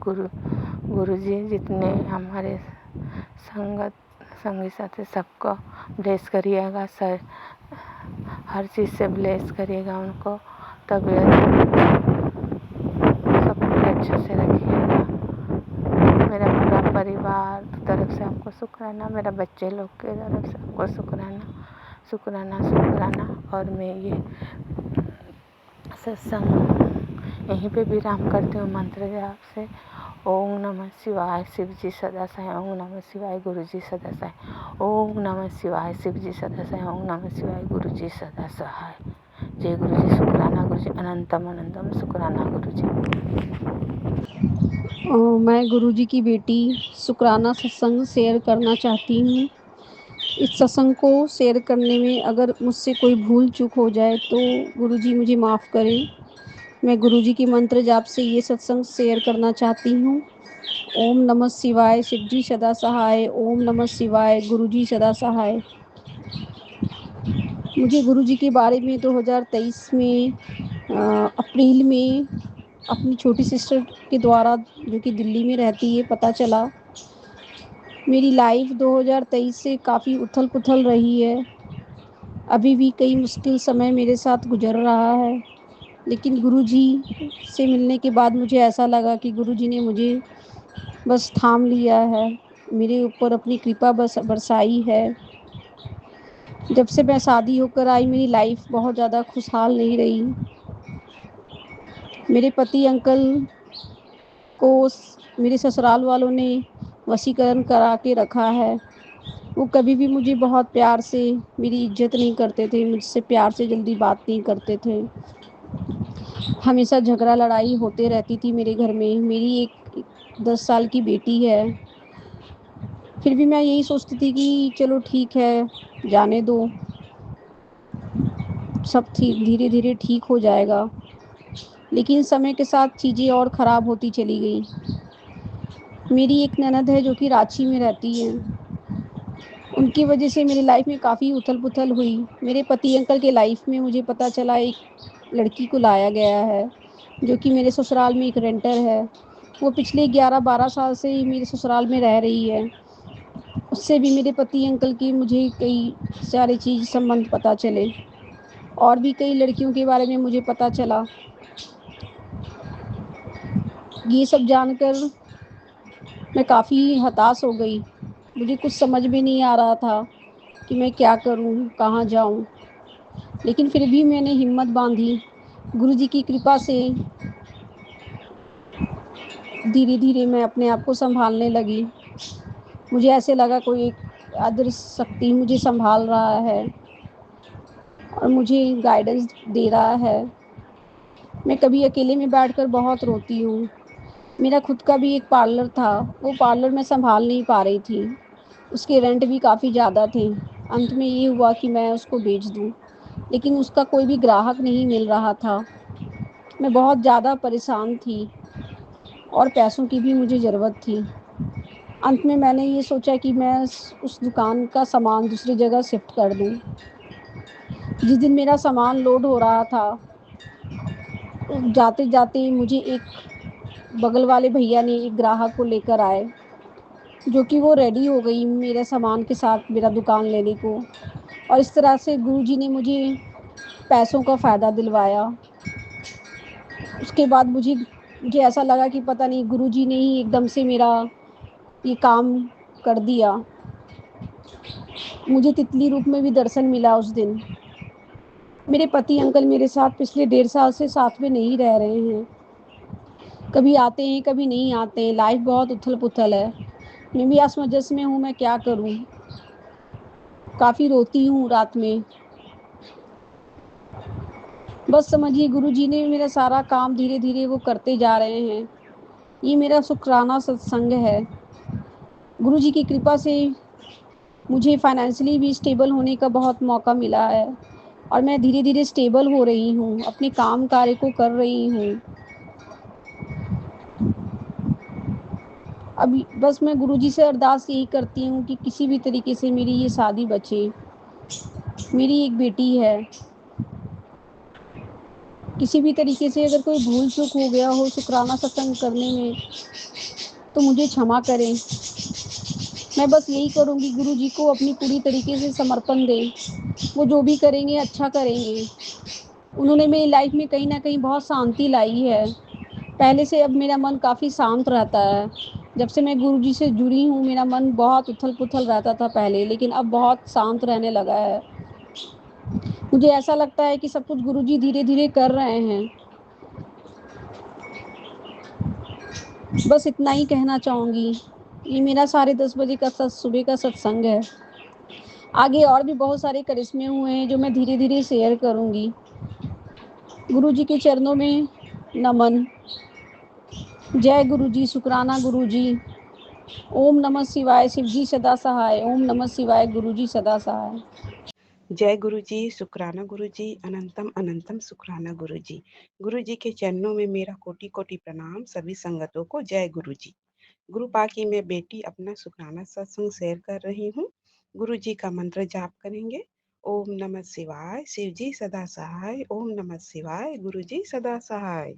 गुरुजी जितने हमारे संगी साथी सबको ब्लेस करिएगा सर, हर चीज़ से ब्लेस करिएगा उनको, तबीयत सब कुछ अच्छे से रखिएगा। मेरा पूरा परिवार की तरफ से आपको शुक्राना, मेरा बच्चे लोग के तरफ से आपको शुक्राना शुक्राना शुक्राना। और मैं ये सत्संग यहीं पे विराम करती हूँ मंत्र जाप से। ओम नमः शिवाय, शिव जी सदा सहाय। ओम नमः शिवाय, गुरु जी सदा सहाय। ओम नमः शिवाय, शिव जी सदा सहाय। ओम नमः शिवाय, गुरु जी सदा सहाय। जय गुरु जी, शुक्राना गुरु जी, अनंतम अनंतम शुक्राना गुरु जी। मैं गुरुजी की बेटी शुक्राना सत्संग शेयर करना चाहती हूँ। इस सत्संग को शेयर करने में अगर मुझसे कोई भूल चूक हो जाए तो गुरुजी मुझे माफ़ करें। मैं गुरुजी की मंत्र जाप से ये सत्संग शेयर करना चाहती हूँ। ओम नमः शिवाय, शिवजी सदा सहाय। ओम नमः शिवाय, गुरुजी सदा सहाय। मुझे गुरुजी के बारे में 2023 में अप्रैल में अपनी छोटी सिस्टर के द्वारा, जो कि दिल्ली में रहती है, पता चला। मेरी लाइफ 2023 से काफ़ी उथल पुथल रही है। अभी भी कई मुश्किल समय मेरे साथ गुजर रहा है, लेकिन गुरुजी से मिलने के बाद मुझे ऐसा लगा कि गुरुजी ने मुझे बस थाम लिया है, मेरे ऊपर अपनी कृपा बस बरसाई है। जब से मैं शादी होकर आई मेरी लाइफ बहुत ज़्यादा खुशहाल नहीं रही। मेरे पति अंकल को मेरे ससुराल वालों ने वशीकरण करा के रखा है। वो कभी भी मुझे बहुत प्यार से, मेरी इज्जत नहीं करते थे, मुझसे प्यार से जल्दी बात नहीं करते थे। हमेशा झगड़ा लड़ाई होते रहती थी मेरे घर में। मेरी एक 10 साल की बेटी है, फिर भी मैं यही सोचती थी कि चलो ठीक है, जाने दो, सब धीरे धीरे ठीक हो जाएगा। लेकिन समय के साथ चीज़ें और ख़राब होती चली गई। मेरी एक ननद है जो कि रांची में रहती है, उनकी वजह से मेरी लाइफ में काफ़ी उथल पुथल हुई। मेरे पति अंकल के लाइफ में मुझे पता चला एक लड़की को लाया गया है, जो कि मेरे ससुराल में एक रेंटर है। वो पिछले 11-12 साल से ही मेरे ससुराल में रह रही है। उससे भी मेरे पति अंकल की मुझे कई सारी चीज़ संबंध पता चले, और भी कई लड़कियों के बारे में मुझे पता चला। ये सब जानकर मैं काफ़ी हताश हो गई। मुझे कुछ समझ में नहीं आ रहा था कि मैं क्या करूं, कहाँ जाऊं। लेकिन फिर भी मैंने हिम्मत बांधी। गुरुजी की कृपा से धीरे धीरे मैं अपने आप को संभालने लगी। मुझे ऐसे लगा कोई एक अदृश्य शक्ति मुझे संभाल रहा है और मुझे गाइडेंस दे रहा है। मैं कभी अकेले में बैठकर बहुत रोती हूँ। मेरा खुद का भी एक पार्लर था, वो पार्लर मैं संभाल नहीं पा रही थी। उसके रेंट भी काफ़ी ज़्यादा थे। अंत में ये हुआ कि मैं उसको बेच दूँ, लेकिन उसका कोई भी ग्राहक नहीं मिल रहा था। मैं बहुत ज़्यादा परेशान थी और पैसों की भी मुझे ज़रूरत थी। अंत में मैंने ये सोचा कि मैं उस दुकान का सामान दूसरी जगह शिफ्ट कर दूँ। जिस दिन मेरा सामान लोड हो रहा था, जाते जाते मुझे एक बगल वाले भैया ने एक ग्राहक को लेकर आए, जो कि वो रेडी हो गई मेरे सामान के साथ मेरा दुकान लेने को। और इस तरह से गुरुजी ने मुझे पैसों का फ़ायदा दिलवाया। उसके बाद मुझे ऐसा लगा कि पता नहीं गुरुजी ने ही एकदम से मेरा ये काम कर दिया। मुझे तितली रूप में भी दर्शन मिला उस दिन। मेरे पति अंकल मेरे साथ पिछले 1.5 साल से साथ में नहीं रह रहे हैं। कभी आते हैं, कभी नहीं आते हैं। लाइफ बहुत उथल-पुथल है। मैं भी असमंजस में हूँ, मैं क्या करूँ? काफ़ी रोती हूँ रात में। बस समझिए गुरुजी ने मेरा सारा काम धीरे-धीरे वो करते जा रहे हैं। ये मेरा शुकराना सत्संग है। गुरुजी की कृपा से मुझे फाइनेंशियली भी स्टेबल होने का बहुत मौका मिला है और मैं धीरे-धीरे स्टेबल हो रही हूँ, अपने काम कार्य को कर रही हूँ। अभी बस मैं गुरुजी से अरदास यही करती हूँ कि किसी भी तरीके से मेरी ये शादी बचे। मेरी एक बेटी है। किसी भी तरीके से अगर कोई भूल-चूक हो गया हो शुकराना सत्संग करने में, तो मुझे क्षमा करें। मैं बस यही करूँगी गुरुजी को अपनी पूरी तरीके से समर्पण दें। वो जो भी करेंगे अच्छा करेंगे। उन्होंने मेरी लाइफ में कहीं न कहीं बहुत शांति लाई है। पहले से अब मेरा मन काफ़ी शांत रहता है। जब से मैं गुरुजी से जुड़ी हूँ, मेरा मन बहुत उथल-पुथल रहता था पहले, लेकिन अब बहुत शांत रहने लगा है। मुझे ऐसा लगता है कि सब कुछ गुरुजी धीरे-धीरे कर रहे हैं। बस इतना ही कहना चाहूँगी। ये मेरा 10:30 बजे का सुबह का सत्संग है। आगे और भी बहुत सारे करिश्मे हुए हैं जो मैं धीरे-धीरे शेयर करूँगी। गुरुजी के चरणों में नमन। जय गुरुजी, शुकराना गुरुजी। ओम नमः शिवाय, शिवजी सदा सहाय। ओम नमः शिवाय, गुरुजी सदा सहाय। जय गुरुजी, शुक्राना गुरुजी, अनंतम अनंतम शुक्राना गुरुजी। गुरुजी के चरणों में मेरा कोटि कोटि प्रणाम। सभी संगतों को जय गुरुजी। गुरु पाकी में बेटी अपना शुक्राना सत्संग शेयर कर रही हूँ। गुरुजी का मंत्र जाप करेंगे। ओम नमः शिवाय, शिवजी सदा सहाय। ओम नमः शिवाय, गुरुजी सदा सहाय।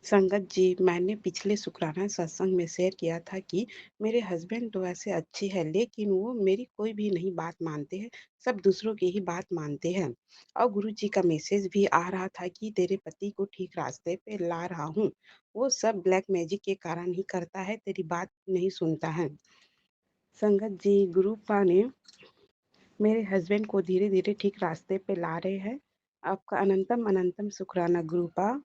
संगत जी, मैंने पिछले शुक्राना सत्संग में शेयर किया था कि मेरे हस्बैंड तो वैसे अच्छे हैं, लेकिन वो मेरी कोई भी नहीं बात मानते हैं, सब दूसरों की ही बात मानते हैं। और गुरु जी का मैसेज भी आ रहा था कि तेरे पति को ठीक रास्ते पे ला रहा हूँ। वो सब ब्लैक मैजिक के कारण ही करता है, तेरी बात नहीं सुनता है। संगत जी, गुरु पा ने मेरे हस्बैंड को धीरे धीरे ठीक रास्ते पे ला रहे हैं। आपका अनंतम अनंतम शुक्राना गुरुपा।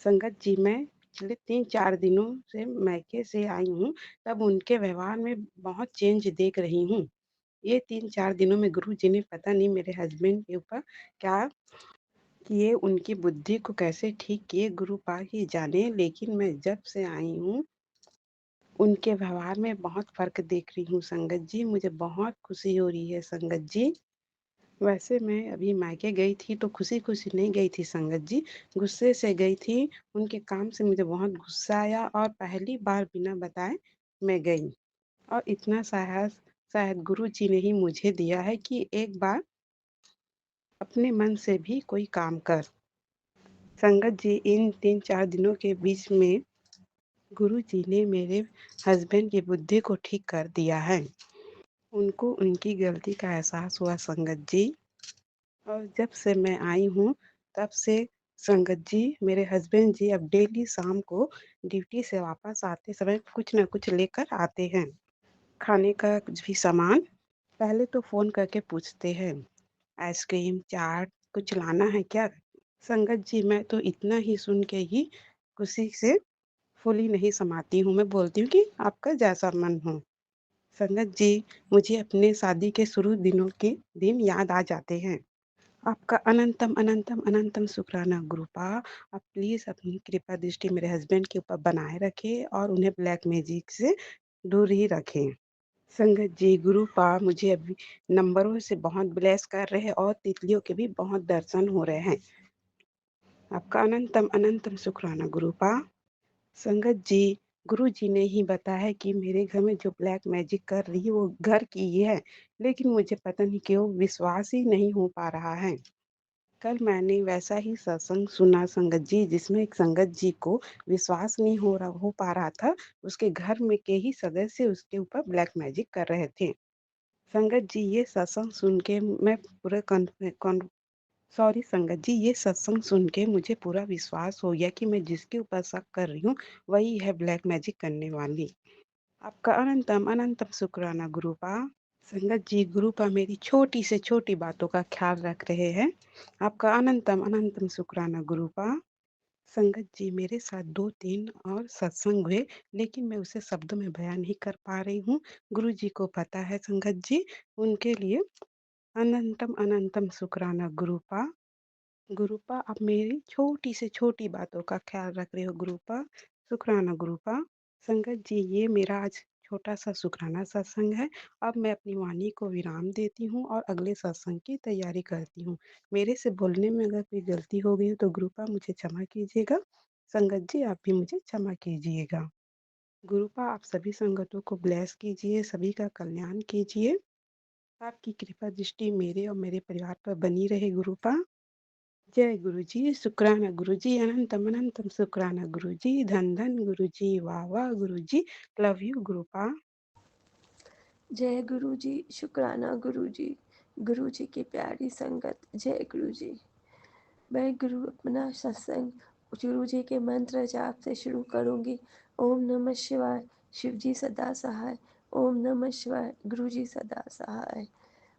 संगत जी, मैं पिछले 3-4 दिनों से मायके से आई हूँ, तब उनके व्यवहार में बहुत चेंज देख रही हूँ। ये 3-4 दिनों में गुरुजी ने पता नहीं मेरे हस्बैंड के ऊपर क्या किए, उनकी बुद्धि को कैसे ठीक किए, गुरुपा ही जाने। लेकिन मैं जब से आई हूँ, उनके व्यवहार में बहुत फ़र्क देख रही हूँ संगत जी। मुझे बहुत खुशी हो रही है संगत जी। वैसे मैं अभी मायके गई थी तो खुशी-खुशी नहीं गई थी संगत जी, गुस्से से गई थी। उनके काम से मुझे बहुत गुस्सा आया और पहली बार बिना बताए मैं गई। और इतना साहस शायद गुरुजी ने ही मुझे दिया है कि एक बार अपने मन से भी कोई काम कर। संगत जी, इन 3-4 दिनों के बीच में गुरुजी ने मेरे हस्बैंड की बुद्धि को ठीक कर दिया है। उनको उनकी गलती का एहसास हुआ संगत जी। और जब से मैं आई हूँ, तब से संगत जी, मेरे हस्बैंड जी अब डेली शाम को ड्यूटी से वापस आते समय कुछ न कुछ लेकर आते हैं। खाने का कुछ भी सामान पहले तो फ़ोन करके पूछते हैं, आइसक्रीम, चाट कुछ लाना है क्या? संगत जी, मैं तो इतना ही सुन के ही खुशी से फूली नहीं समाती हूँ। मैं बोलती हूँ कि आपका जैसा मन हो। संगत जी, मुझे अपने शादी के शुरू दिनों के दिन याद आ जाते हैं। आपका अनंतम अनंतम अनंतम शुक्राना गुरुपा। आप प्लीज़ अपनी कृपा दृष्टि मेरे हस्बैंड के ऊपर बनाए रखें और उन्हें ब्लैक मैजिक से दूर ही रखें। संगत जी, गुरुपा मुझे अभी नंबरों से बहुत ब्लेस कर रहे हैं और तितलियों के भी बहुत दर्शन हो रहे हैं। आपका अनंतम अनंतम शुक्राना गुरुपा। संगत जी, गुरुजी ने ही बताया है कि मेरे घर में जो ब्लैक मैजिक कर रही है वो घर की ही है, लेकिन मुझे पता नहीं क्यों विश्वास ही नहीं हो पा रहा है। कल मैंने वैसा ही सत्संग सुना संगत जी, जिसमें एक संगत जी को विश्वास नहीं हो पा रहा था, उसके घर में के ही सदस्य उसके ऊपर ब्लैक मैजिक कर रहे थे। संगत जी, ये सत्संग सुन के मैं पूरा सॉरी संगत जी, ये सत्संग सुन के मुझे पूरा विश्वास हो गया कि मैं जिसके ऊपर शक कर रही हूँ, वही है ब्लैक मैजिक करने वाली। आपका अनंतम अनंतम शुक्राना गुरुपा। संगत जी गुरुपा मेरी छोटी से छोटी बातों का ख्याल रख रहे हैं। आपका अनंतम अनंतम शुक्राना गुरुपा। संगत जी मेरे साथ 2-3 और सत्संग हुए, लेकिन मैं उसे शब्दों में बयान नहीं कर पा रही हूँ। गुरु जी को पता है संगत जी, उनके लिए अनंतम अनंतम शुक्राना गुरुपा। गुरुपा आप मेरी छोटी से छोटी बातों का ख्याल रख रहे हो गुरुपा, शुक्राना गुरुपा। संगत जी ये मेरा आज छोटा-सा शुक्राना सत्संग है। अब मैं अपनी वाणी को विराम देती हूँ और अगले सत्संग की तैयारी करती हूँ। मेरे से बोलने में अगर कोई गलती हो गई हो तो गुरुपा मुझे क्षमा कीजिएगा। संगत जी आप भी मुझे क्षमा कीजिएगा। गुरुपा आप सभी संगतों को ब्लेस कीजिए, सभी का कल्याण कीजिए। आपकी कृपा दृष्टि मेरे और मेरे परिवार पर बनी रहे गुरुपा। जय गुरुजी, शुक्राना गुरुजी, अनंतम अनंतम शुक्राना गुरुजी, धन धन गुरुजी, वाह वाह गुरुजी, लव यू गुरुपा। जय गुरु जी, शुक्राना गुरु जी, गुरु जी की प्यारी संगत। जय गुरु जी। मैं गुरु अपना सत्संग गुरु जी के मंत्र जाप से शुरू करूंगी। ओम नमः शिवाय, शिव जी सदा सहाय। ओम नमः शिवाय, गुरु जी सदा सहाय।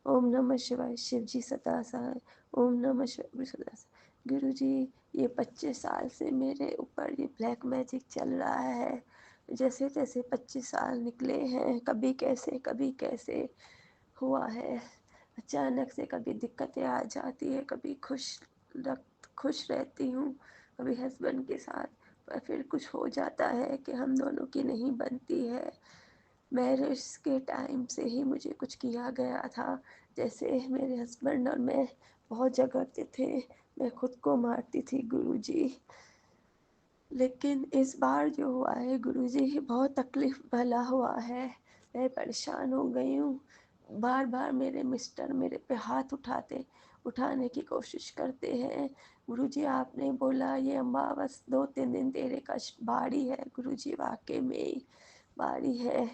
ओम नमः शिवाय, शिव जी सदा सहाय। ओम नमः शिवाय, गुरु सदा सहाय। गुरु जी ये 25 साल से मेरे ऊपर ये ब्लैक मैजिक चल रहा है। जैसे तैसे 25 साल निकले हैं, कभी कैसे हुआ है। अचानक से कभी दिक्कतें आ जाती है, कभी खुश रहती हूँ, कभी हस्बैंड के साथ, पर फिर कुछ हो जाता है कि हम दोनों की नहीं बनती है। मैरिज के टाइम से ही मुझे कुछ किया गया था, जैसे मेरे हस्बैंड और मैं बहुत झगड़ते थे, मैं खुद को मारती थी गुरुजी। लेकिन इस बार जो हुआ है गुरुजी, बहुत तकलीफ भला हुआ है। मैं परेशान हो गई हूँ। बार बार मेरे मिस्टर मेरे पे हाथ उठाने की कोशिश करते हैं। गुरुजी आपने बोला ये अमावस 2-3 दिन तेरे कष्ट बारी है। गुरुजी वाकई में ही बारी है।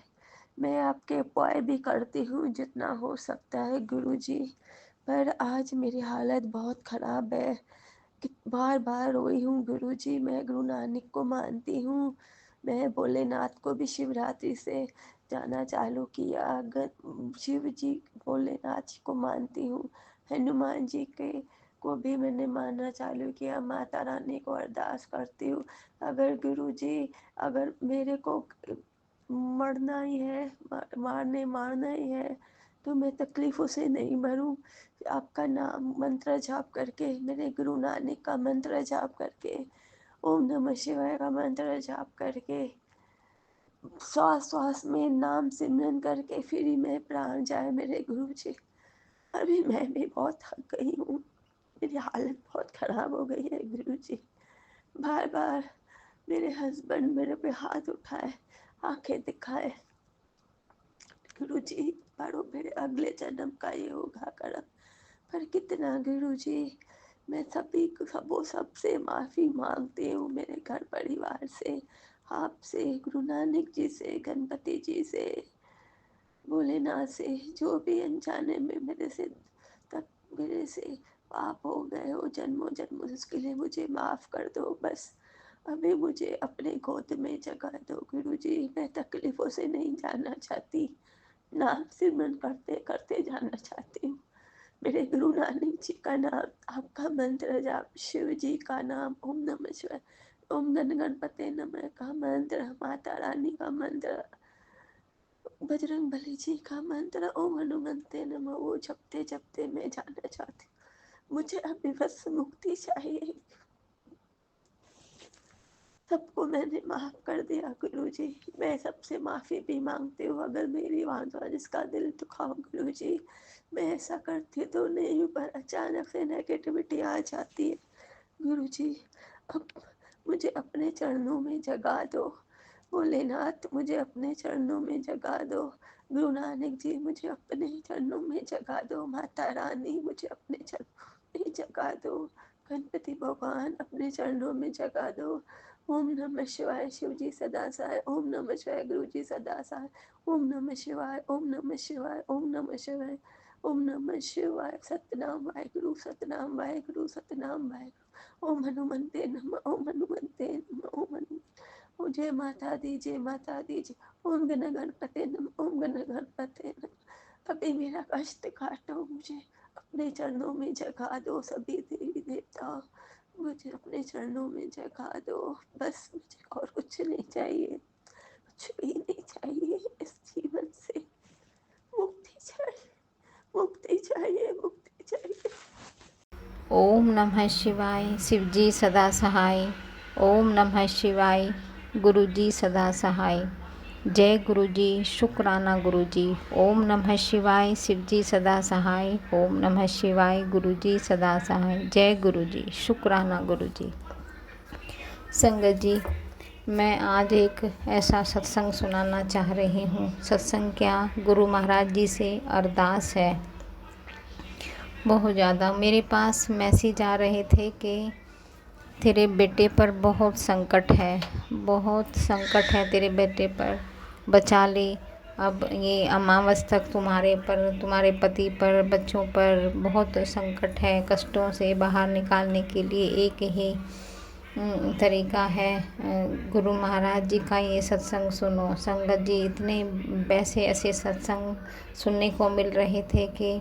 मैं आपके उपाय भी करती हूँ जितना हो सकता है गुरुजी, पर आज मेरी हालत बहुत ख़राब है कि बार बार रोई हूँ गुरुजी। मैं गुरु नानक को मानती हूँ, मैं भोलेनाथ को भी शिवरात्रि से जाना चालू किया। शिव जी भोलेनाथ जी को मानती हूँ, हनुमान जी के को भी मैंने मानना चालू किया। माता रानी को अरदास करती हूँ, अगर गुरुजी अगर मेरे को मरना ही है, मारना ही है, तो मैं तकलीफ़ों से नहीं मरूं। आपका नाम मंत्र जाप करके, मेरे गुरु नानक का मंत्र जाप करके, ओम नमः शिवाय का मंत्र जाप करके, श्वास श्वास में नाम सिमरन करके फिर ही मैं प्राण जाए मेरे गुरु जी। अभी मैं भी बहुत थक गई हूँ, मेरी हालत बहुत ख़राब हो गई है गुरु जी। बार बार मेरे हस्बैंड मेरे पे हाथ उठाए, आंखें दिखाए, गुरुजी पढ़ो मेरे अगले जन्म का ये होगा कर्म। पर कितना गुरुजी, मैं सबसे माफ़ी मांगती हूँ, मेरे घर परिवार से, आपसे, गुरु नानक जी से, गणपति जी से, भोलेनाथ से, जो भी अनजाने में मेरे से पाप हो गए हो जन्मों जन्मों, उसके लिए मुझे माफ़ कर दो। बस अभी मुझे अपने गोद में जगा दो गुरुजी। मैं तकलीफ़ों से नहीं जाना चाहती, नाम सिमरन करते करते जाना चाहती हूँ। मेरे गुरु नानक जी का नाम, आपका मंत्र जाप, शिव जी का नाम, ओम नमः शिवाय, ओम गण गणपते नमः का मंत्र, माता रानी का मंत्र, बजरंग बली जी का मंत्र, ओम हनुमंते नमः, वो जपते जपते मैं जाना चाहती हूँ। मुझे अभी बस मुक्ति चाहिए। सबको मैंने माफ़ कर दिया गुरुजी। मैं सबसे माफ़ी भी मांगती हूँ अगर मेरी वहाँ जिसका दिल दुखाओ गुरुजी। मैं ऐसा करती तो नहीं हूँ, पर अचानक से नेगेटिविटी आ जाती है गुरुजी। अब मुझे अपने चरणों में जगा दो भोलेनाथ, मुझे अपने चरणों में जगा दो। गुरु नानक जी मुझे अपने चरणों में जगा दो। माता रानी मुझे अपने चरणों में जगा दो। गणपति भगवान अपने चरणों में जगा दो। ओम नमः शिवाय, शिव जी सदा सहाय। ओम नमः शिवाय, गुरु जी सदा सहाय। ओम नमः शिवाय, ओम नमः शिवाय, ओम नमः शिवाय, ओम नमः शिवाय। सतनाम वाहेगुरु, सतनाम वाहेगुरु, सतनाम वाहेगुरु। ओम हनुमंते नमः, ओम हनुमंते नमः, ओम हनुमंते। ओ जय माता दी, जय माता दी, जय। ओम गण गणपते नमः, ओम गण गणपते नमः। कभी मेरा कष्ट काटो, मुझे अपने चरणों में जगा दो। सभी देवी देवता मुझे अपने चरणों में जगा दो। बस मुझे और कुछ नहीं चाहिए, कुछ भी नहीं चाहिए इस जीवन से। मुक्ति चाहिए, मुक्ति चाहिए, मुक्ति चाहिए। ओम नमः शिवाय। शिवजी सदा सहाय। ओम नमः शिवाय। गुरुजी सदा सहाय। जय गुरुजी। शुक्राना गुरुजी। ओम नमः शिवाय। शिवजी सदा सहाय। ओम नमः शिवाय। गुरुजी सदा सहाय। जय गुरुजी। शुक्राना गुरुजी। संगत जी, मैं आज एक ऐसा सत्संग सुनाना चाह रही हूँ। सत्संग क्या, गुरु महाराज जी से अरदास है। बहुत ज़्यादा मेरे पास मैसेज आ रहे थे कि तेरे बेटे पर बहुत संकट है, बहुत संकट है तेरे बेटे पर, बचा ले। अब ये अमावस तक तुम्हारे पर, तुम्हारे पति पर, बच्चों पर बहुत संकट है। कष्टों से बाहर निकालने के लिए एक ही तरीका है, गुरु महाराज जी का ये सत्संग सुनो। संगत जी, इतने वैसे ऐसे सत्संग सुनने को मिल रहे थे कि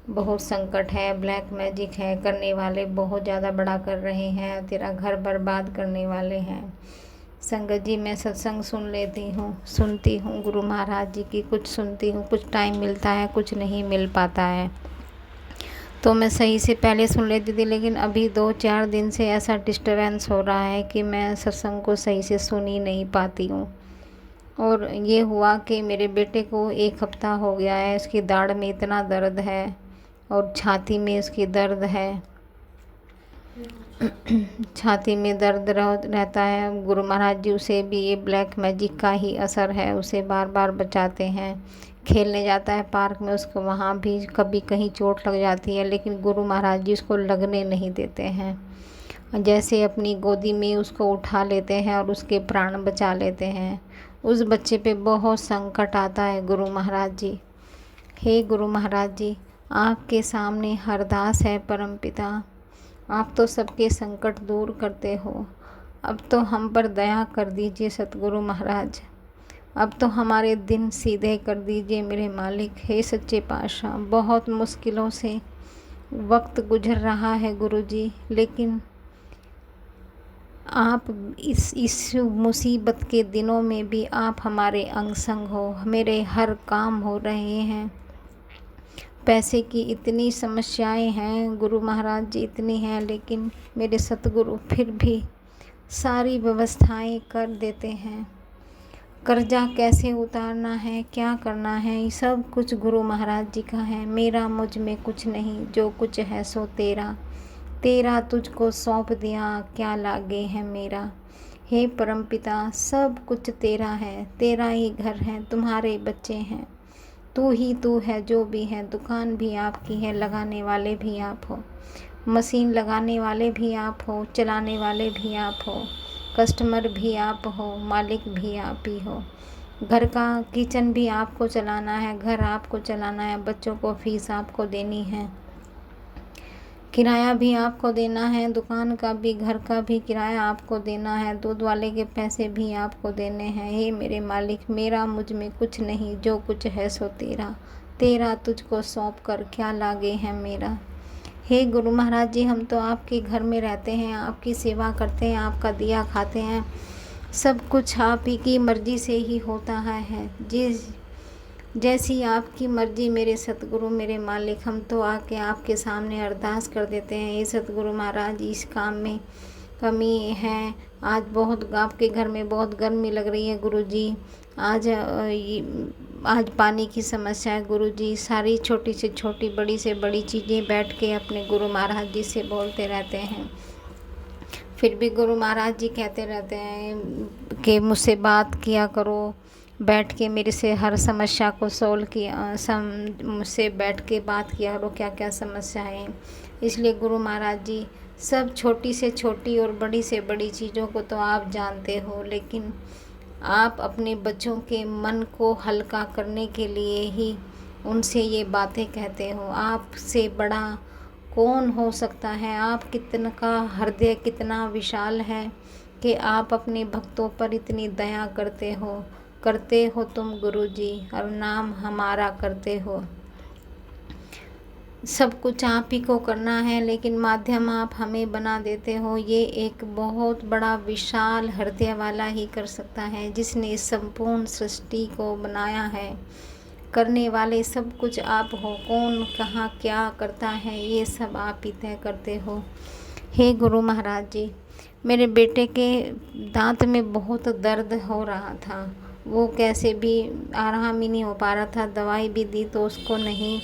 बहुत संकट है, ब्लैक मैजिक है, करने वाले बहुत ज़्यादा बड़ा कर रहे हैं, तेरा घर बर्बाद करने वाले हैं। संगत जी, मैं सत्संग सुन लेती हूँ, सुनती हूँ गुरु महाराज जी की, कुछ सुनती हूँ, कुछ टाइम मिलता है, कुछ नहीं मिल पाता है। तो मैं सही से पहले सुन लेती थी, लेकिन अभी 2-4 दिन से ऐसा डिस्टर्बेंस हो रहा है कि मैं सत्संग को सही से सुन ही नहीं पाती हूँ। और ये हुआ कि मेरे बेटे को 1 हफ्ता हो गया है, इसकी दाढ़ में इतना दर्द है और छाती में इसकी दर्द है, छाती में दर्द रहता है। गुरु महाराज जी उसे भी ये ब्लैक मैजिक का ही असर है, उसे बार बार बचाते हैं। खेलने जाता है पार्क में, उसको वहाँ भी कभी कहीं चोट लग जाती है, लेकिन गुरु महाराज जी उसको लगने नहीं देते हैं। जैसे अपनी गोदी में उसको उठा लेते हैं और उसके प्राण बचा लेते हैं। उस बच्चे पे बहुत संकट आता है गुरु महाराज जी। हे गुरु महाराज जी, आपके सामने अरदास है परमपिता, आप तो सबके संकट दूर करते हो। अब तो हम पर दया कर दीजिए सतगुरु महाराज, अब तो हमारे दिन सीधे कर दीजिए मेरे मालिक। हे सच्चे पातशाह, बहुत मुश्किलों से वक्त गुजर रहा है गुरुजी, लेकिन आप इस मुसीबत के दिनों में भी आप हमारे अंग संग हो। मेरे हर काम हो रहे हैं। पैसे की इतनी समस्याएं हैं गुरु महाराज जी, इतनी हैं, लेकिन मेरे सतगुरु फिर भी सारी व्यवस्थाएं कर देते हैं। कर्जा कैसे उतारना है, क्या करना है, ये सब कुछ गुरु महाराज जी का है। मेरा मुझ में कुछ नहीं, जो कुछ है सो तेरा, तेरा तुझको सौंप दिया, क्या लागे है मेरा। हे परमपिता, सब कुछ तेरा है, तेरा ही घर है, तुम्हारे बच्चे हैं, तू ही तू है जो भी है। दुकान भी आपकी है, लगाने वाले भी आप हो, मशीन लगाने वाले भी आप हो, चलाने वाले भी आप हो, कस्टमर भी आप हो, मालिक भी आप ही हो। घर का किचन भी आपको चलाना है, घर आपको चलाना है, बच्चों को फीस आपको देनी है, किराया भी आपको देना है, दुकान का भी, घर का भी किराया आपको देना है, दूध वाले के पैसे भी आपको देने हैं। हे मेरे मालिक, मेरा मुझ में कुछ नहीं, जो कुछ है सो तेरा, तेरा तुझको सौंप कर क्या लागे है मेरा। हे गुरु महाराज जी, हम तो आपके घर में रहते हैं, आपकी सेवा करते हैं, आपका दिया खाते हैं, सब कुछ आप ही की मर्ज़ी से ही होता है। जैसी आपकी मर्ज़ी मेरे सतगुरु, मेरे मालिक। हम तो आके आपके सामने अरदास कर देते हैं, ये सतगुरु महाराज, इस काम में कमी है। आज बहुत आपके घर में बहुत गर्मी लग रही है गुरुजी, आज पानी की समस्या है गुरुजी। सारी छोटी से छोटी, बड़ी से बड़ी चीज़ें बैठ के अपने गुरु महाराज जी से बोलते रहते हैं, फिर भी गुरु महाराज जी कहते रहते हैं कि मुझसे बात किया करो, बैठ के मेरे से हर समस्या को सोल्व किया, मुझसे बैठ के बात किया करो, क्या क्या समस्या है। इसलिए गुरु महाराज जी, सब छोटी से छोटी और बड़ी से बड़ी चीज़ों को तो आप जानते हो, लेकिन आप अपने बच्चों के मन को हल्का करने के लिए ही उनसे ये बातें कहते हो। आपसे बड़ा कौन हो सकता है। आप कितना का हृदय कितना विशाल है कि आप अपने भक्तों पर इतनी दया करते हो तुम गुरुजी, और नाम हमारा करते हो। सब कुछ आप ही को करना है, लेकिन माध्यम आप हमें बना देते हो। ये एक बहुत बड़ा विशाल हृदय वाला ही कर सकता है, जिसने इस संपूर्ण सृष्टि को बनाया है। करने वाले सब कुछ आप हो। कौन कहाँ क्या करता है, ये सब आप ही तय करते हो। हे गुरु महाराज जी, मेरे बेटे के दांत में बहुत दर्द हो रहा था। वो कैसे भी आराम ही नहीं हो पा रहा था। दवाई भी दी तो उसको नहीं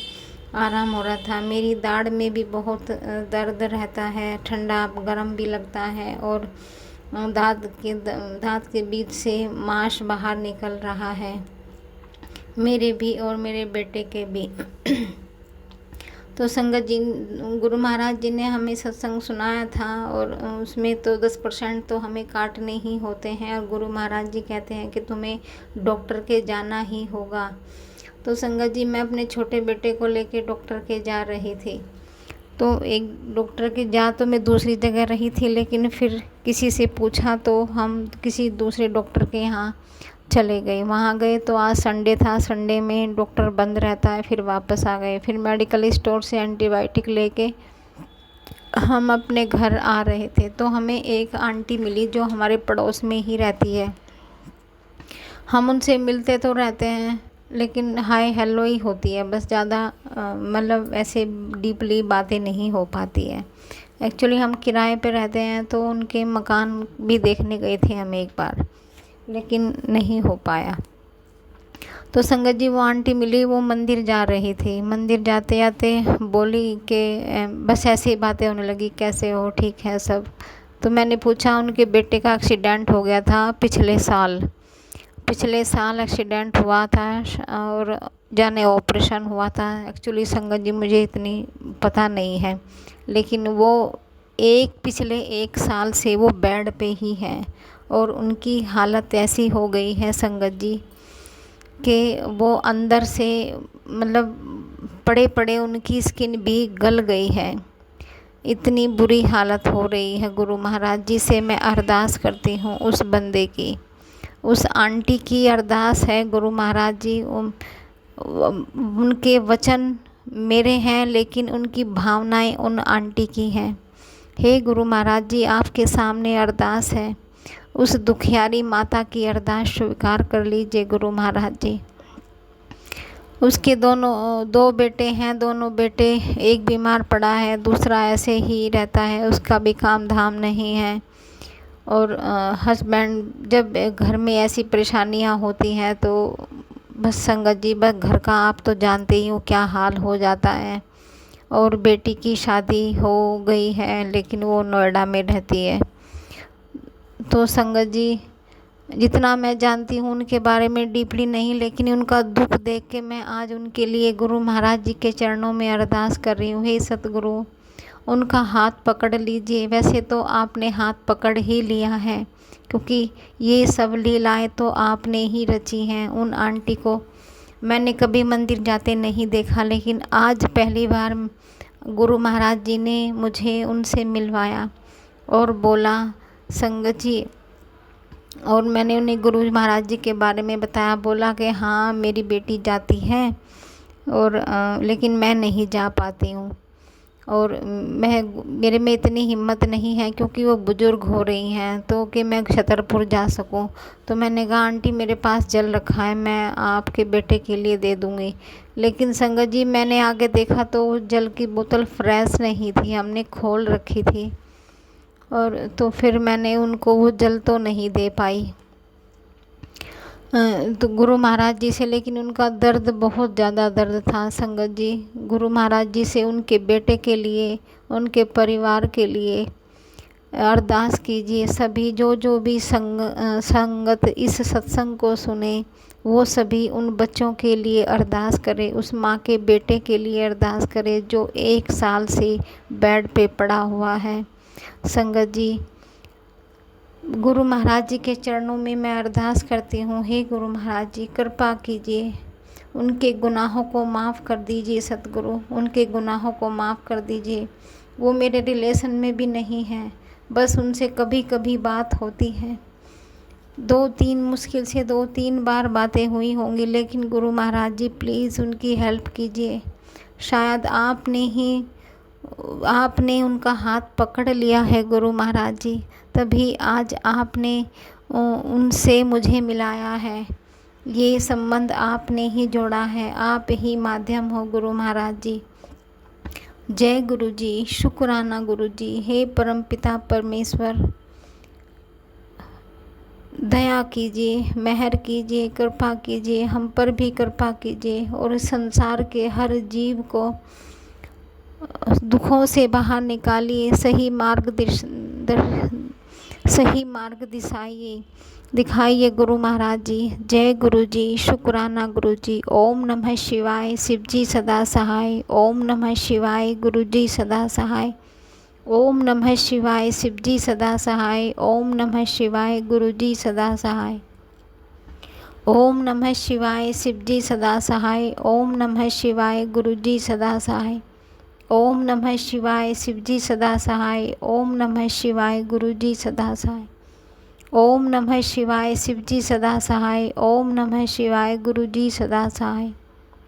आराम हो रहा था। मेरी दाढ़ में भी बहुत दर्द रहता है, ठंडा गर्म भी लगता है, और दांत के बीच से मांस बाहर निकल रहा है, मेरे भी और मेरे बेटे के भी। तो संगत जी, गुरु महाराज जी ने हमें सत्संग सुनाया था, और उसमें तो 10% तो हमें काटने ही होते हैं, और गुरु महाराज जी कहते हैं कि तुम्हें डॉक्टर के जाना ही होगा। तो संगत जी, मैं अपने छोटे बेटे को लेके डॉक्टर के जा रही थी। तो एक डॉक्टर के जा तो मैं दूसरी जगह रही थी, लेकिन फिर किसी से पूछा तो हम किसी दूसरे डॉक्टर के यहाँ चले गए। वहाँ गए तो आज संडे था, संडे में डॉक्टर बंद रहता है। फिर वापस आ गए। फिर मेडिकल स्टोर से एंटीबायोटिक लेके हम अपने घर आ रहे थे, तो हमें एक आंटी मिली जो हमारे पड़ोस में ही रहती है। हम उनसे मिलते तो रहते हैं, लेकिन हाय हेलो ही होती है बस, ज़्यादा मतलब ऐसे डीपली बातें नहीं हो पाती है। एक्चुअली हम किराए पे रहते हैं, तो उनके मकान भी देखने गए थे हम एक बार, लेकिन नहीं हो पाया। तो संगत जी, वो आंटी मिली, वो मंदिर जा रही थी। मंदिर जाते जाते बोली कि बस ऐसी बातें होने लगी, कैसे हो, ठीक है सब। तो मैंने पूछा, उनके बेटे का एक्सीडेंट हो गया था पिछले साल एक्सीडेंट हुआ था, और जाने ऑपरेशन हुआ था। एक्चुअली संगत जी, मुझे इतनी पता नहीं है, लेकिन वो पिछले 1 साल से वो बेड पे ही हैं, और उनकी हालत ऐसी हो गई है संगत जी कि वो अंदर से मतलब पड़े उनकी स्किन भी गल गई है। इतनी बुरी हालत हो रही है। गुरु महाराज जी से मैं अरदास करती हूँ उस बंदे की, उस आंटी की अरदास है। गुरु महाराज जी, उनके वचन मेरे हैं, लेकिन उनकी भावनाएं उन आंटी की हैं। हे गुरु महाराज जी, आपके सामने अरदास है। उस दुखियारी माता की अरदास स्वीकार कर लीजिए गुरु महाराज जी। उसके 2 बेटे हैं। दोनों बेटे, एक बीमार पड़ा है, दूसरा ऐसे ही रहता है, उसका भी काम धाम नहीं है। और हस्बैंड, जब घर में ऐसी परेशानियां होती हैं तो बस संगत जी, बस घर का आप तो जानते ही हो क्या हाल हो जाता है। और बेटी की शादी हो गई है, लेकिन वो नोएडा में रहती है। तो संगत जी, जितना मैं जानती हूँ उनके बारे में डीपली नहीं, लेकिन उनका दुख देख के मैं आज उनके लिए गुरु महाराज जी के चरणों में अरदास कर रही हूँ। हे सतगुरु, उनका हाथ पकड़ लीजिए। वैसे तो आपने हाथ पकड़ ही लिया है, क्योंकि ये सब लीलाएं तो आपने ही रची हैं। उन आंटी को मैंने कभी मंदिर जाते नहीं देखा, लेकिन आज पहली बार गुरु महाराज जी ने मुझे उनसे मिलवाया और बोला संगत जी, और मैंने उन्हें गुरु महाराज जी के बारे में बताया। बोला कि हाँ, मेरी बेटी जाती है, और लेकिन मैं नहीं जा पाती हूँ, और मेरे में इतनी हिम्मत नहीं है, क्योंकि वो बुज़ुर्ग हो रही हैं, तो कि मैं छतरपुर जा सकूं। तो मैंने कहा, आंटी मेरे पास जल रखा है, मैं आपके बेटे के लिए दे दूँगी। लेकिन संगत जी, मैंने आगे देखा तो जल की बोतल फ्रेश नहीं थी, हमने खोल रखी थी, और तो फिर मैंने उनको वो जल तो नहीं दे पाई तो गुरु महाराज जी से। लेकिन उनका दर्द, बहुत ज़्यादा दर्द था संगत जी। गुरु महाराज जी से उनके बेटे के लिए, उनके परिवार के लिए अरदास कीजिए। सभी जो भी संगत इस सत्संग को सुने, वो सभी उन बच्चों के लिए अरदास करें, उस माँ के बेटे के लिए अरदास करें जो 1 साल से बेड पे पड़ा हुआ है। संगत जी, गुरु महाराज जी के चरणों में मैं अरदास करती हूँ। हे गुरु महाराज जी, कृपा कीजिए, उनके गुनाहों को माफ़ कर दीजिए सतगुरु, उनके गुनाहों को माफ़ कर दीजिए। वो मेरे रिलेशन में भी नहीं हैं, बस उनसे कभी कभी बात होती है। 2-3 मुश्किल से 2-3 बार बातें हुई होंगी, लेकिन गुरु महाराज जी प्लीज़ उनकी हेल्प कीजिए। शायद आपने उनका हाथ पकड़ लिया है गुरु महाराज जी, तभी आज आपने उनसे मुझे मिलाया है। ये संबंध आपने ही जोड़ा है, आप ही माध्यम हो गुरु महाराज जी। जय गुरु जी, शुक्राना गुरु जी। हे परमपिता परमेश्वर, दया कीजिए, मेहर कीजिए, कृपा कीजिए, हम पर भी कृपा कीजिए और संसार के हर जीव को दुखों से बाहर निकालिए, सही मार्ग दिखाइए गुरु महाराज जी। जय गुरु जी, शुक्राना गुरु जी। ओम नमः शिवाय, शिव जी सदा सहाय। ओम नमः शिवाय, गुरु जी सदा सहाय। ओम नमः शिवाय, शिव जी सदा सहाय। ओम नमः शिवाय, गुरु जी सदा सहाय। ओम नमः शिवाय, शिव जी सदा सहाय। ओम नमः शिवाय, गुरु जी सदा सहाय। ओम नमः शिवाय, शिव जी सदा सहाय। ओम नमः शिवाय, गुरु जी सदा सहाय। ओम नमः शिवाय, शिव जी सदा सहाय। ओम नमः शिवाय, गुरु जी सदा सहाय।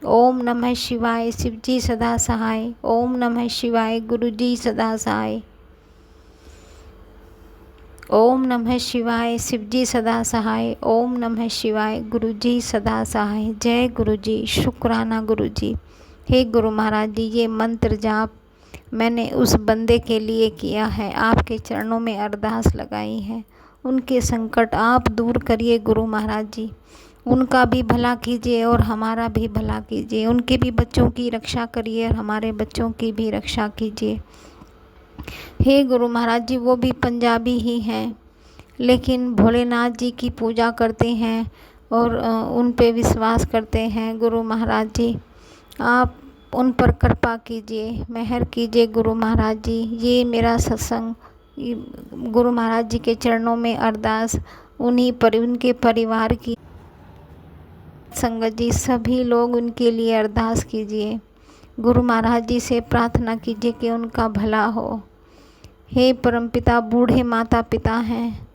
ओम नमः शिवाय, शिव जी सदा सहाय। ओम नमः शिवाय, गुरु जी सदा सहाय। ओम नमः शिवाय, शिव जी सदा सहाय। ओम नमः शिवाय, गुरु जी सदा सहाय। जय गुरु जी, शुक्राना गुरु जी। हे गुरु महाराज जी, ये मंत्र जाप मैंने उस बंदे के लिए किया है, आपके चरणों में अरदास लगाई है। उनके संकट आप दूर करिए गुरु महाराज जी, उनका भी भला कीजिए और हमारा भी भला कीजिए। उनके भी बच्चों की रक्षा करिए और हमारे बच्चों की भी रक्षा कीजिए। हे गुरु महाराज जी, वो भी पंजाबी ही हैं, लेकिन भोलेनाथ जी की पूजा करते हैं और उन पे विश्वास करते हैं। गुरु महाराज जी, आप उन पर कृपा कीजिए, मेहर कीजिए गुरु महाराज जी। ये मेरा सत्संग गुरु महाराज जी के चरणों में अरदास, उनके परिवार की संगत जी, सभी लोग उनके लिए अरदास कीजिए। गुरु महाराज जी से प्रार्थना कीजिए कि उनका भला हो। हे परमपिता, बूढ़े माता पिता हैं,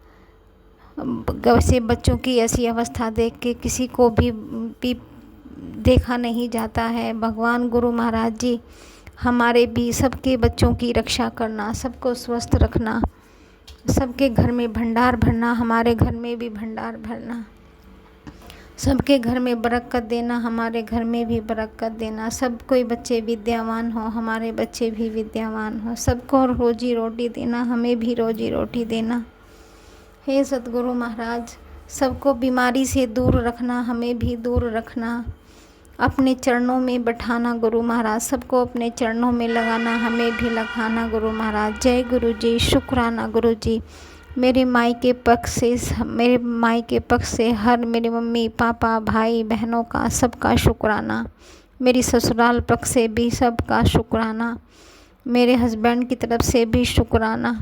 वैसे बच्चों की ऐसी अवस्था देख के किसी को भी देखा नहीं जाता है। भगवान गुरु महाराज जी, हमारे भी सबके बच्चों की रक्षा करना, सबको स्वस्थ रखना, सबके घर में भंडार भरना, हमारे घर में भी भंडार भरना, सबके घर में बरकत देना, हमारे घर में भी बरकत देना। सब कोई बच्चे विद्यावान हो, हमारे बच्चे भी विद्यावान हो, सबको रोजी रोटी देना, हमें भी रोजी रोटी देना। हे सतगुरु महाराज, सबको बीमारी से दूर रखना, हमें भी दूर रखना, अपने चरणों में बैठाना गुरु महाराज, सबको अपने चरणों में लगाना, हमें भी लगाना गुरु महाराज। जय गुरु जी, शुक्राना गुरु जी। मेरे मायके पक्ष से हर मेरे मम्मी पापा भाई बहनों का सबका शुक्राना, मेरी ससुराल पक्ष से भी सबका शुक्राना, मेरे हस्बैंड की तरफ से भी शुक्राना,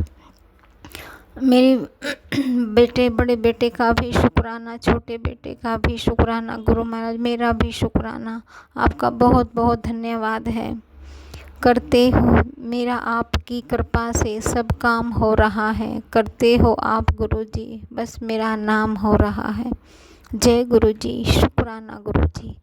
मेरे बड़े बेटे का भी शुक्राना, छोटे बेटे का भी शुक्राना गुरु महाराज, मेरा भी शुक्राना। आपका बहुत बहुत धन्यवाद है। करते हो मेरा आपकी कृपा से सब काम हो रहा है, करते हो आप गुरु जी, बस मेरा नाम हो रहा है। जय गुरु जी, शुक्राना गुरु जी।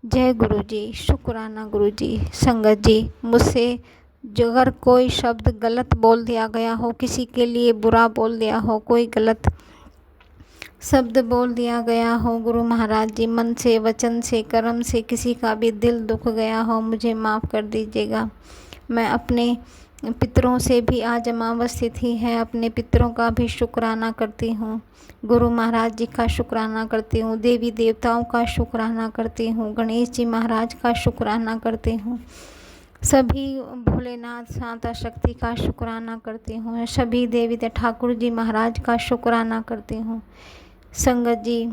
जय गुरु जी, शुक्राना गुरु जी। संगत जी, मुझसे जो अगर कोई शब्द गलत बोल दिया गया हो, किसी के लिए बुरा बोल दिया हो, कोई गलत शब्द बोल दिया गया हो गुरु महाराज जी, मन से वचन से कर्म से किसी का भी दिल दुख गया हो, मुझे माफ़ कर दीजिएगा। मैं अपने पितरों से भी, आज अमावस तिथि है, अपने पितरों का भी शुक्राना करती हूँ, गुरु महाराज जी का शुक्राना करती हूँ, देवी देवताओं का शुक्राना करती हूँ, गणेश जी महाराज का शुक्राना करती हूँ, सभी भोलेनाथ शांता शक्ति का शुक्राना करती हूँ, सभी देवी ठाकुर जी महाराज का शुक्राना करती हूँ। संगत जी,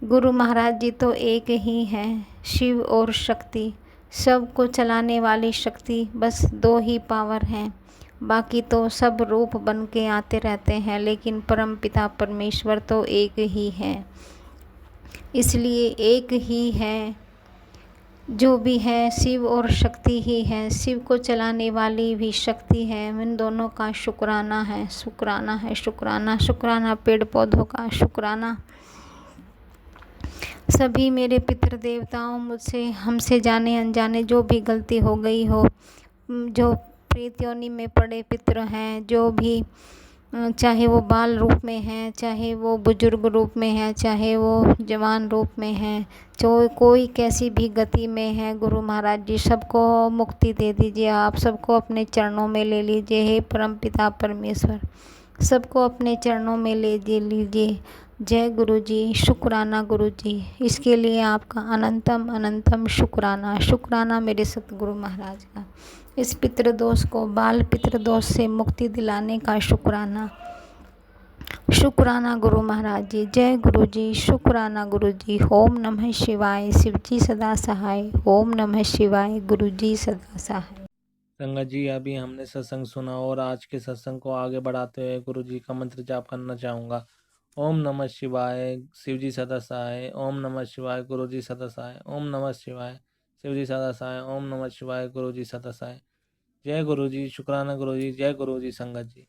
गुरु महाराज जी तो एक ही हैं, शिव और शक्ति, सब को चलाने वाली शक्ति, बस 2 ही पावर हैं, बाकी तो सब रूप बन के आते रहते हैं, लेकिन परमपिता परमेश्वर तो एक ही है। इसलिए एक ही है, जो भी है शिव और शक्ति ही है, शिव को चलाने वाली भी शक्ति है। इन दोनों का शुक्राना है, शुक्राना है, शुक्राना, शुक्राना पेड़ पौधों का शुक्राना। सभी मेरे पितृ देवताओं, मुझसे हमसे जाने अनजाने जो भी गलती हो गई हो, जो प्रेत योनि में पड़े पितृ हैं, जो भी चाहे वो बाल रूप में हैं, चाहे वो बुजुर्ग रूप में हैं, चाहे वो जवान रूप में हैं, जो कोई कैसी भी गति में है, गुरु महाराज जी सबको मुक्ति दे दीजिए। आप सबको अपने चरणों में ले लीजिए। हे परमपिता परमेश्वर, सबको अपने चरणों में ले लीजिए। जय गुरु जी, शुक्राना गुरु जी। इसके लिए आपका अनंतम अनंतम शुक्राना, शुक्राना मेरे सतगुरु महाराज का। इस पितृदोष को, बाल पितृदोष से मुक्ति दिलाने का शुक्राना, शुक्राना गुरु महाराज जी। जय गुरु जी, शुक्राना गुरु जी। ओम नमः शिवाय, शिव जी सदा सहाय। ओम नमः शिवाय, गुरु जी सदा सहाय। संगत जी, अभी हमने सत्संग सुना और आज के सत्संग को आगे बढ़ाते हुए गुरु जी का मंत्र जाप करना चाहूँगा। ओम नमः शिवाय, शिव जी सदा सहाय। ओम नमः शिवाय, गुरु जी सदा सहाय। ओम नमः शिवाय, शिव जी सदा सहाय। ओम नमः शिवाय, गुरु जी सदा सहाय। जय गुरु जी, शुक्राना गुरु जी। जय गुरु जी संगत जी।